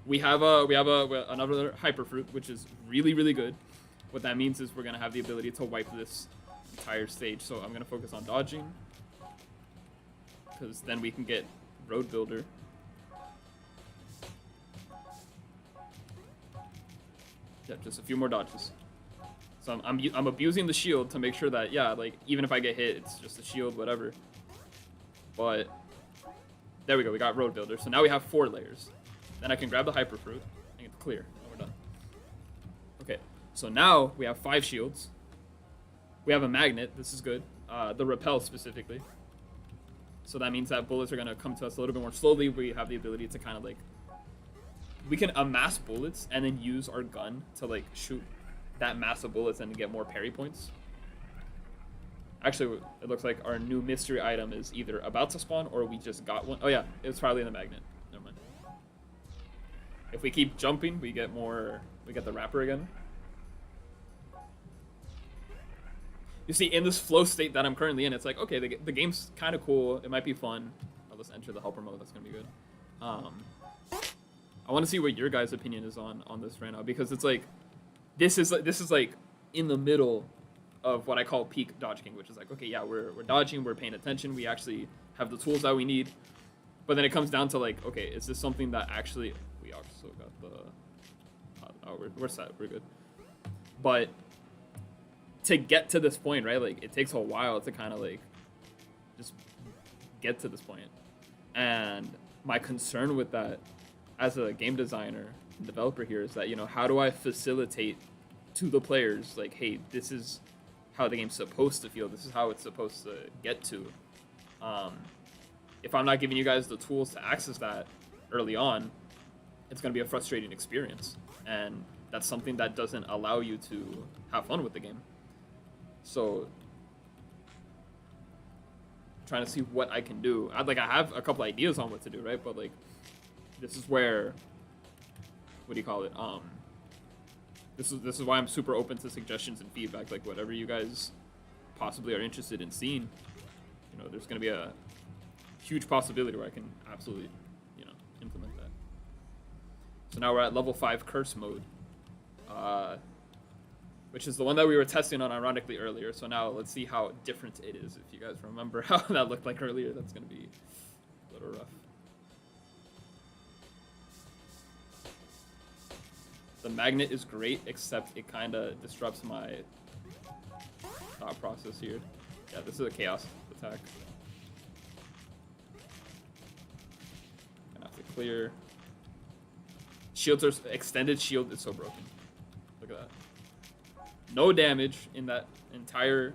We have another hyper fruit, which is really, really good. What that means is we're gonna have the ability to wipe this entire stage. So I'm gonna focus on dodging, because then we can get road builder. Yeah, just a few more dodges. So I'm abusing the shield to make sure that, yeah, like, even if I get hit, it's just a shield, whatever. But there we go, we got road builder. So now we have 4 layers. Then I can grab the hyper fruit and it's clear. Now we're done. Okay, so now we have 5 shields. We have a magnet. This is good. The repel specifically. So that means that bullets are gonna come to us a little bit more slowly. We have the ability to kind of like, we can amass bullets and then use our gun to like shoot that mass of bullets and get more parry points. Actually, it looks like our new mystery item is either about to spawn or we just got one. Oh yeah, it's probably in the magnet. Never mind. If we keep jumping, we get more, we get the wrapper again. You see, in this flow state that I'm currently in, it's like, okay, the game's kind of cool. It might be fun. Oh, let's enter the helper mode. That's going to be good. I want to see what your guys' opinion is on this right now, because it's like, this is like in the middle of what I call peak DodgeKing, which is like, okay, yeah, we're dodging, we're paying attention, we actually have the tools that we need. But then it comes down to like, okay, is this something that actually, we also got the, we're set, we're good. But to get to this point, right, like, it takes a while to kind of like just get to this point. And my concern with that as a game designer and developer here is that, you know, how do I facilitate to the players, like, hey, this is how the game's supposed to feel. This is how it's supposed to get to. If I'm not giving you guys the tools to access that early on, it's going to be a frustrating experience. And that's something that doesn't allow you to have fun with the game. So, trying to see what I can do. I have a couple ideas on what to do, right? But like, this is where, what do you call it? This is why I'm super open to suggestions and feedback. Like, whatever you guys possibly are interested in seeing, you know, there's going to be a huge possibility where I can absolutely, you know, implement that. So now we're at level 5 curse mode, which is the one that we were testing on ironically earlier. So now let's see how different it is. If you guys remember how that looked like earlier, that's going to be a little rough. The magnet is great, except it kind of disrupts my thought process here. Yeah, this is a chaos attack. Gonna have to clear. Shields are extended shield is so broken. Look at that. No damage in that entire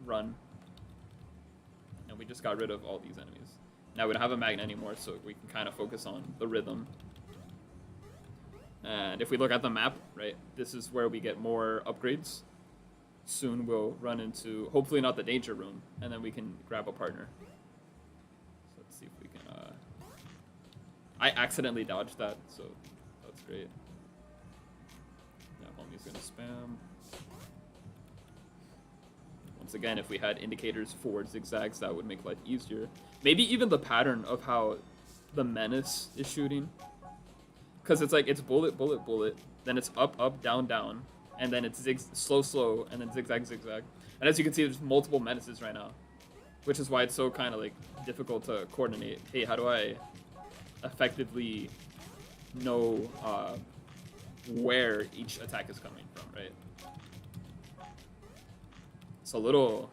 run. And we just got rid of all these enemies. Now we don't have a magnet anymore, so we can kind of focus on the rhythm. And if we look at the map, right, this is where we get more upgrades. Soon we'll run into, hopefully not the danger room, and then we can grab a partner. So let's see if we can, I accidentally dodged that, so that's great. Yeah, homie's gonna spam. Once again, if we had indicators for zigzags, that would make life easier. Maybe even the pattern of how the menace is shooting. Because it's like, it's bullet, bullet, bullet, then it's up, up, down, down, and then it's slow, slow, and then zigzag, zigzag. And as you can see, there's multiple menaces right now, which is why it's so kind of like difficult to coordinate. Hey, how do I effectively know where each attack is coming from, right? It's a little...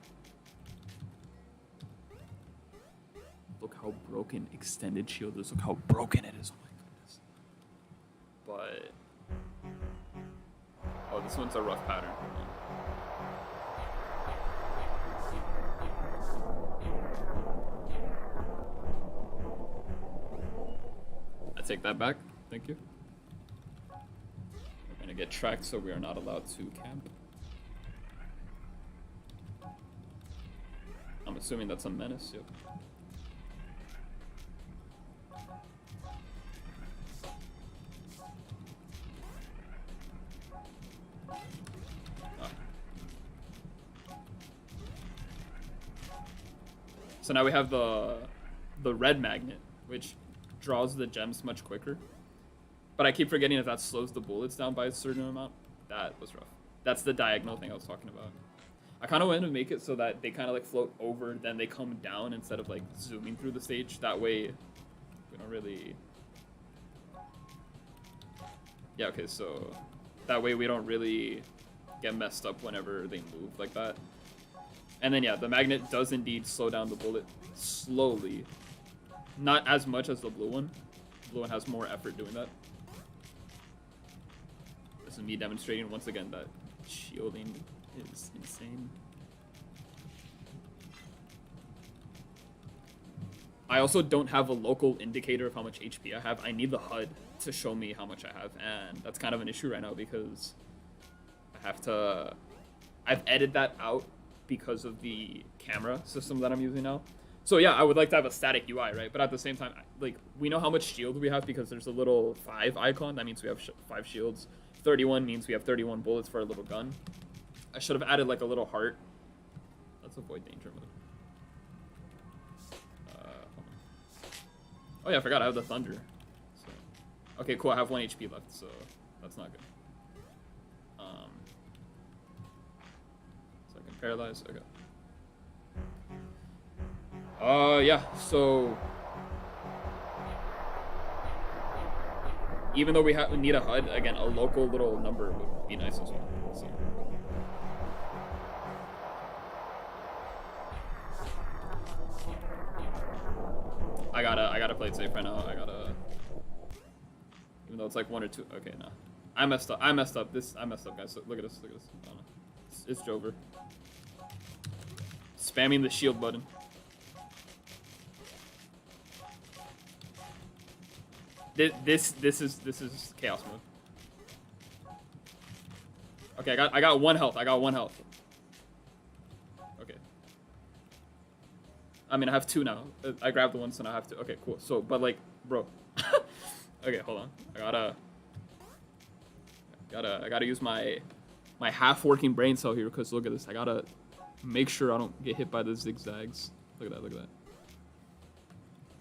Look how broken extended shield is. Look how broken it is. Oh my goodness. But... oh, this one's a rough pattern. I take that back. Thank you. We're gonna get tracked, so we are not allowed to camp. I'm assuming that's a menace. Yep. So now we have the red magnet, which draws the gems much quicker. But I keep forgetting if that slows the bullets down by a certain amount. That was rough. That's the diagonal thing I was talking about. I kind of want to make it so that they kind of like float over, then they come down instead of like zooming through the stage. That way we don't really... yeah, okay, so that way we don't really get messed up whenever they move like that. And then yeah, the magnet does indeed slow down the bullet slowly. Not as much as the blue one. The blue one has more effort doing that. This is me demonstrating once again that shielding is insane. I also don't have a local indicator of how much HP I have. I need the HUD to show me how much I have, and that's kind of an issue right now because I have to... I've edited that out because of the camera system that I'm using now. So yeah, I would like to have a static UI, right? But at the same time, like, we know how much shield we have because there's a little 5 icon. That means we have 5 shields. 31 means we have 31 bullets for a little gun. I should have added like a little heart. Let's avoid danger mode. Oh yeah, I forgot I have the thunder. So, okay, cool. I have 1 HP left, so that's not good. So I can paralyze. Okay. Yeah. So even though we need a HUD, again, a local little number would be nice as well. So. I gotta play it safe right now. Even though it's like 1 or 2. Okay, no. I messed up. I messed up, guys. So look at this. I don't know. It's Jover. Spamming the shield button. This is chaos mode. Okay, I got 1 health. I got 1 health. Okay. I mean, I have 2 now. I grabbed the one, so now I have 2. Okay, cool. So, but like, bro. Okay, hold on. I gotta use my half-working brain cell here, because look at this. I gotta make sure I don't get hit by the zigzags. Look at that. Look at that.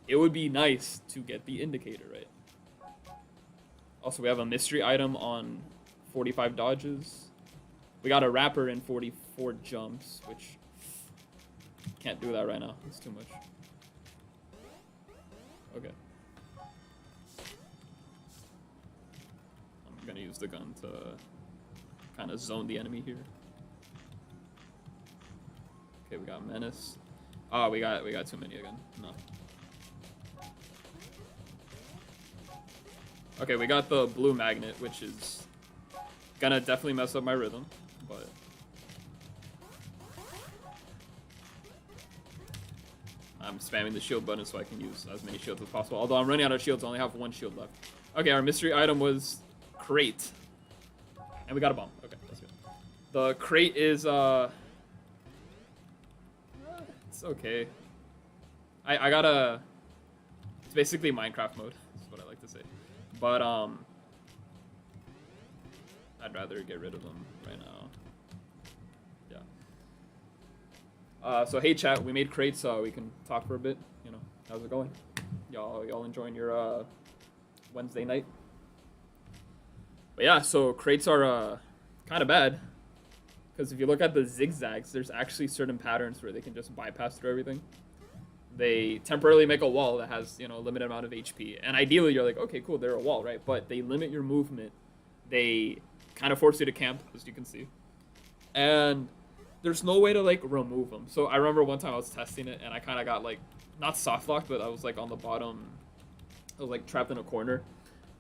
It would be nice to get the indicator right. Also, we have a mystery item on 45 dodges. We got a wrapper in 44 jumps, which can't do that right now. It's too much. Okay. I'm gonna use the gun to kind of zone the enemy here. Okay, we got menace. Oh, we got too many again. No. Okay, we got the blue magnet, which is gonna definitely mess up my rhythm, but I'm spamming the shield button so I can use as many shields as possible. Although I'm running out of shields, I only have 1 shield left. Okay, our mystery item was crate, and we got a bomb. Okay, that's good. The crate is it's okay. I gotta. It's basically Minecraft mode. Is what I like to say. But I'd rather get rid of them right now. Yeah. So hey chat, we made crates so we can talk for a bit. You know, how's it going? Y'all enjoying your Wednesday night? But yeah, so crates are kind of bad, because if you look at the zigzags, there's actually certain patterns where they can just bypass through everything. They temporarily make a wall that has, you know, a limited amount of HP. And ideally, you're like, okay, cool, they're a wall, right? But they limit your movement. They kind of force you to camp, as you can see. And there's no way to, like, remove them. So I remember one time I was testing it, and I kind of got, like, not soft locked, but I was, like, on the bottom. I was, like, trapped in a corner.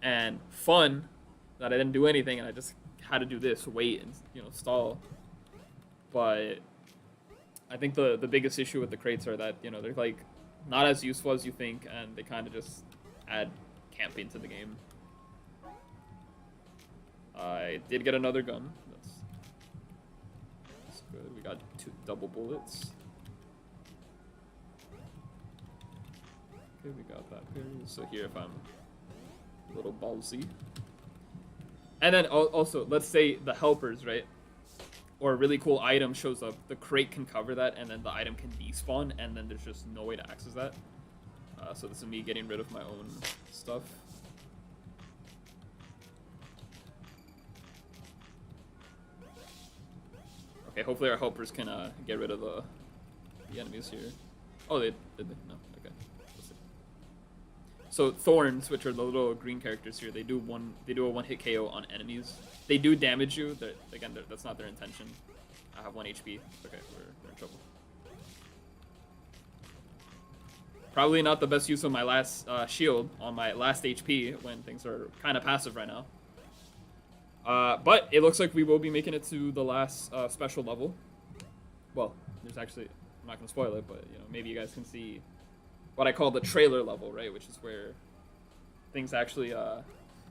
And fun that I didn't do anything, and I just had to do this, wait, and, you know, stall. But I think the biggest issue with the crates are that, you know, they're like not as useful as you think, and they kind of just add camping to the game. I did get another gun. That's good. We got 2 double bullets. Okay, we got that period. So here, if I'm a little ballsy. And then also, let's say the helpers, right? Or a really cool item shows up, the crate can cover that, and then the item can despawn, and then there's just no way to access that. So this is me getting rid of my own stuff. Okay, hopefully our helpers can get rid of the enemies here. Oh, did they? No, okay. Let's see. So thorns, which are the little green characters here, they do a one-hit KO on enemies. They do damage you. Again, that's not their intention. I have 1 HP. Okay, we're in trouble. Probably not the best use of my last shield on my last HP when things are kind of passive right now. But it looks like we will be making it to the last special level. Well, there's actually, I'm not going to spoil it, but you know, maybe you guys can see what I call the trailer level, right? Which is where things actually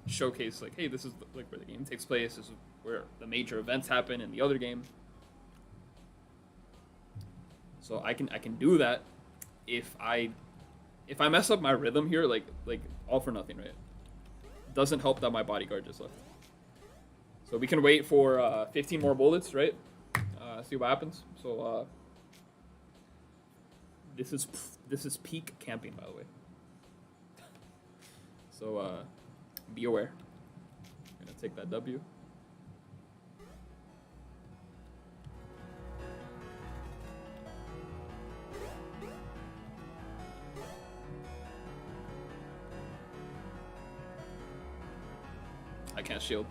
showcase, like, hey, this is like where the game takes place. This is where the major events happen in the other game. So I can do that if I mess up my rhythm here, like all for nothing, right? Doesn't help that my bodyguard just left. So we can wait for 15 more bullets, right? See what happens. So this is peak camping, by the way. So be aware. I'm gonna take that W. I can't shield.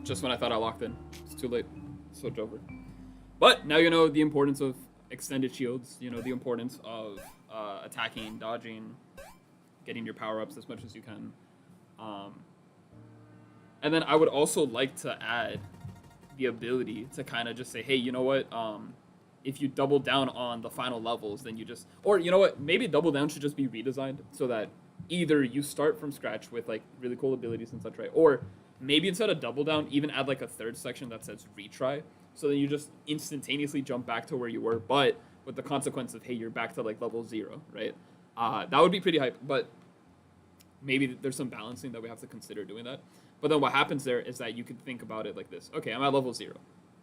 just when I thought I locked in. It's too late. Switch over. But now you know the importance of extended shields. You know the importance of attacking, dodging, getting your power-ups as much as you can. And then I would also like to add the ability to kind of just say, hey, you know what? If you double down on the final levels, then you just, or you know what? Maybe double down should just be redesigned so that either you start from scratch with like really cool abilities and such, right? Or maybe instead of double down, even add like a third section that says retry. So then you just instantaneously jump back to where you were, but with the consequence of, hey, you're back to like level 0, right? That would be pretty hype, but maybe there's some balancing that we have to consider doing that. But then what happens there is that you can think about it like this. Okay, I'm at level 0.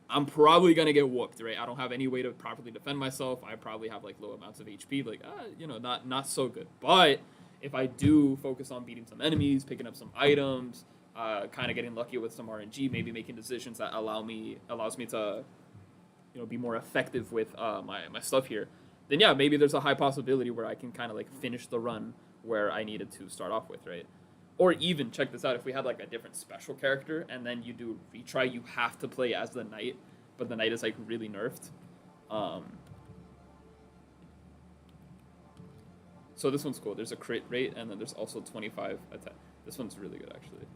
I'm probably going to get whooped, right? I don't have any way to properly defend myself. I probably have like low amounts of HP, like, you know, not so good. But if I do focus on beating some enemies, picking up some items, kind of getting lucky with some RNG, maybe making decisions that allows me to, you know, be more effective with my stuff here, then yeah, maybe there's a high possibility where I can kind of like finish the run where I needed to start off with, right? Or even, check this out, if we had like a different special character and then you do retry, you have to play as the knight, but the knight is like really nerfed. So this one's cool. There's a crit rate and then there's also 25 attack. This one's really good actually.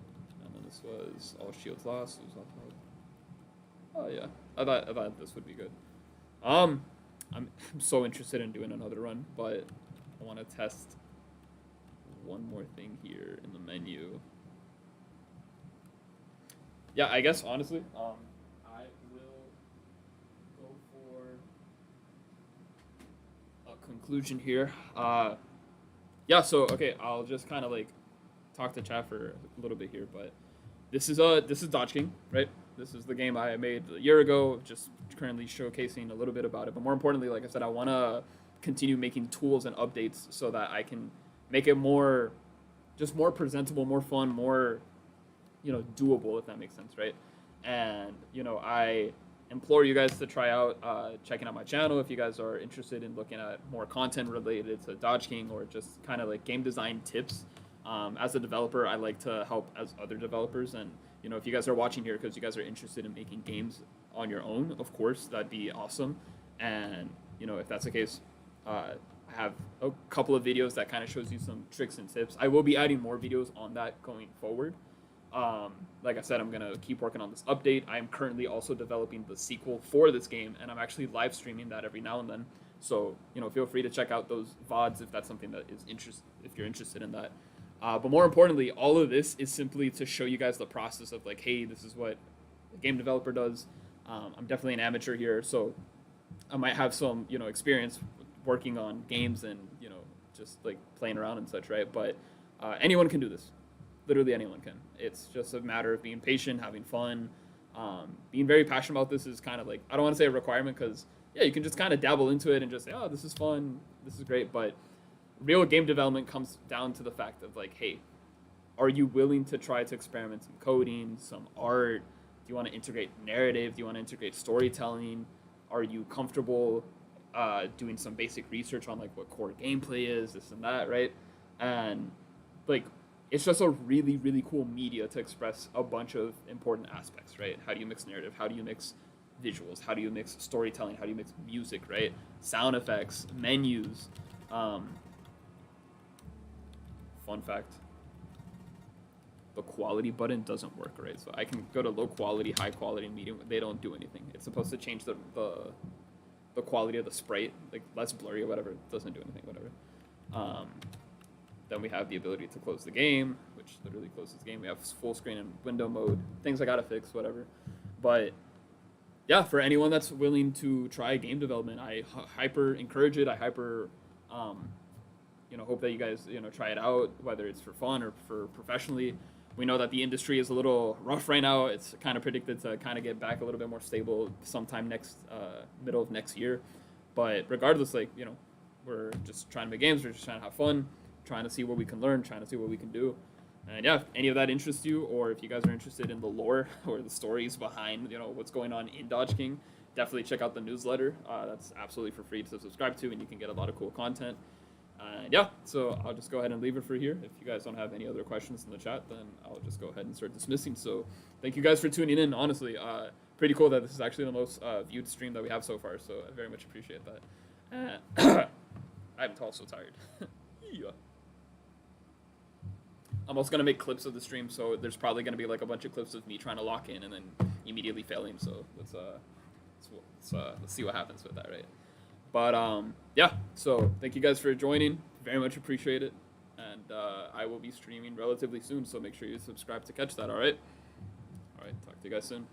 And then this was all shields lost. Oh yeah, I thought this would be good. I'm so interested in doing another run, but I want to test one more thing here in the menu. Yeah, I guess honestly, I will go for a conclusion here. Yeah, so okay, I'll just kind of like talk to chat for a little bit here, but this is DodgeKing, right? This is the game I made a year ago, just currently showcasing a little bit about it. But more importantly, like I said, I want to continue making tools and updates so that I can make it more presentable, more fun, more, you know, doable, if that makes sense, right? And, you know, I implore you guys to try out checking out my channel if you guys are interested in looking at more content related to DodgeKing or just kind of like game design tips. As a developer, I like to help as other developers, and you know, if you guys are watching here because you guys are interested in making games on your own, of course, that'd be awesome. And you know, if that's the case, I have a couple of videos that kind of shows you some tricks and tips. I will be adding more videos on that going forward. Like I said, I'm gonna keep working on this update. I am currently also developing the sequel for this game, and I'm actually live streaming that every now and then. So you know, feel free to check out those VODs if that's something that is if you're interested in that. But more importantly, all of this is simply to show you guys the process of like, hey, this is what a game developer does. I'm definitely an amateur here, so I might have some, you know, experience working on games and, you know, just like playing around and such, right? But anyone can do this. Literally anyone can. It's just a matter of being patient, having fun. Being very passionate about this is kind of like, I don't want to say a requirement because, yeah, you can just kind of dabble into it and just say, oh, this is fun, this is great, but real game development comes down to the fact of like, hey, are you willing to try to experiment some coding, some art? Do you want to integrate narrative? Do you want to integrate storytelling? Are you comfortable doing some basic research on like what core gameplay is, this and that, right? And like, it's just a really, really cool media to express a bunch of important aspects, right? How do you mix narrative? How do you mix visuals? How do you mix storytelling? How do you mix music, right? Sound effects, menus. Fun fact, the quality button doesn't work, right? So I can go to low quality, high quality, medium. They don't do anything. It's supposed to change the quality of the sprite, like less blurry or whatever. It doesn't do anything, whatever. Then we have the ability to close the game, which literally closes the game. We have full screen and window mode, things I gotta fix, whatever. But yeah, for anyone that's willing to try game development, I hyper encourage it. I hyper you know, hope that you guys, you know, try it out, whether it's for fun or for professionally. We know that the industry is a little rough right now. It's kind of predicted to kind of get back a little bit more stable sometime middle of next year. But regardless, like, you know, we're just trying to make games. We're just trying to have fun, trying to see what we can learn, trying to see what we can do. And yeah, if any of that interests you, or if you guys are interested in the lore or the stories behind, you know, what's going on in DodgeKing, definitely check out the newsletter. That's absolutely for free to subscribe to, and you can get a lot of cool content. Yeah, so I'll just go ahead and leave it for here. If you guys don't have any other questions in the chat, then I'll just go ahead and start dismissing. So thank you guys for tuning in. Honestly, pretty cool that this is actually the most viewed stream that we have so far. So I very much appreciate that. I'm also tired. Yeah. I'm also gonna make clips of the stream, so there's probably gonna be like a bunch of clips of me trying to lock in and then immediately failing. So let's see what happens with that, right? But yeah. So thank you guys for joining. Very much appreciate it, and I will be streaming relatively soon. So make sure you subscribe to catch that. All right. All right. Talk to you guys soon.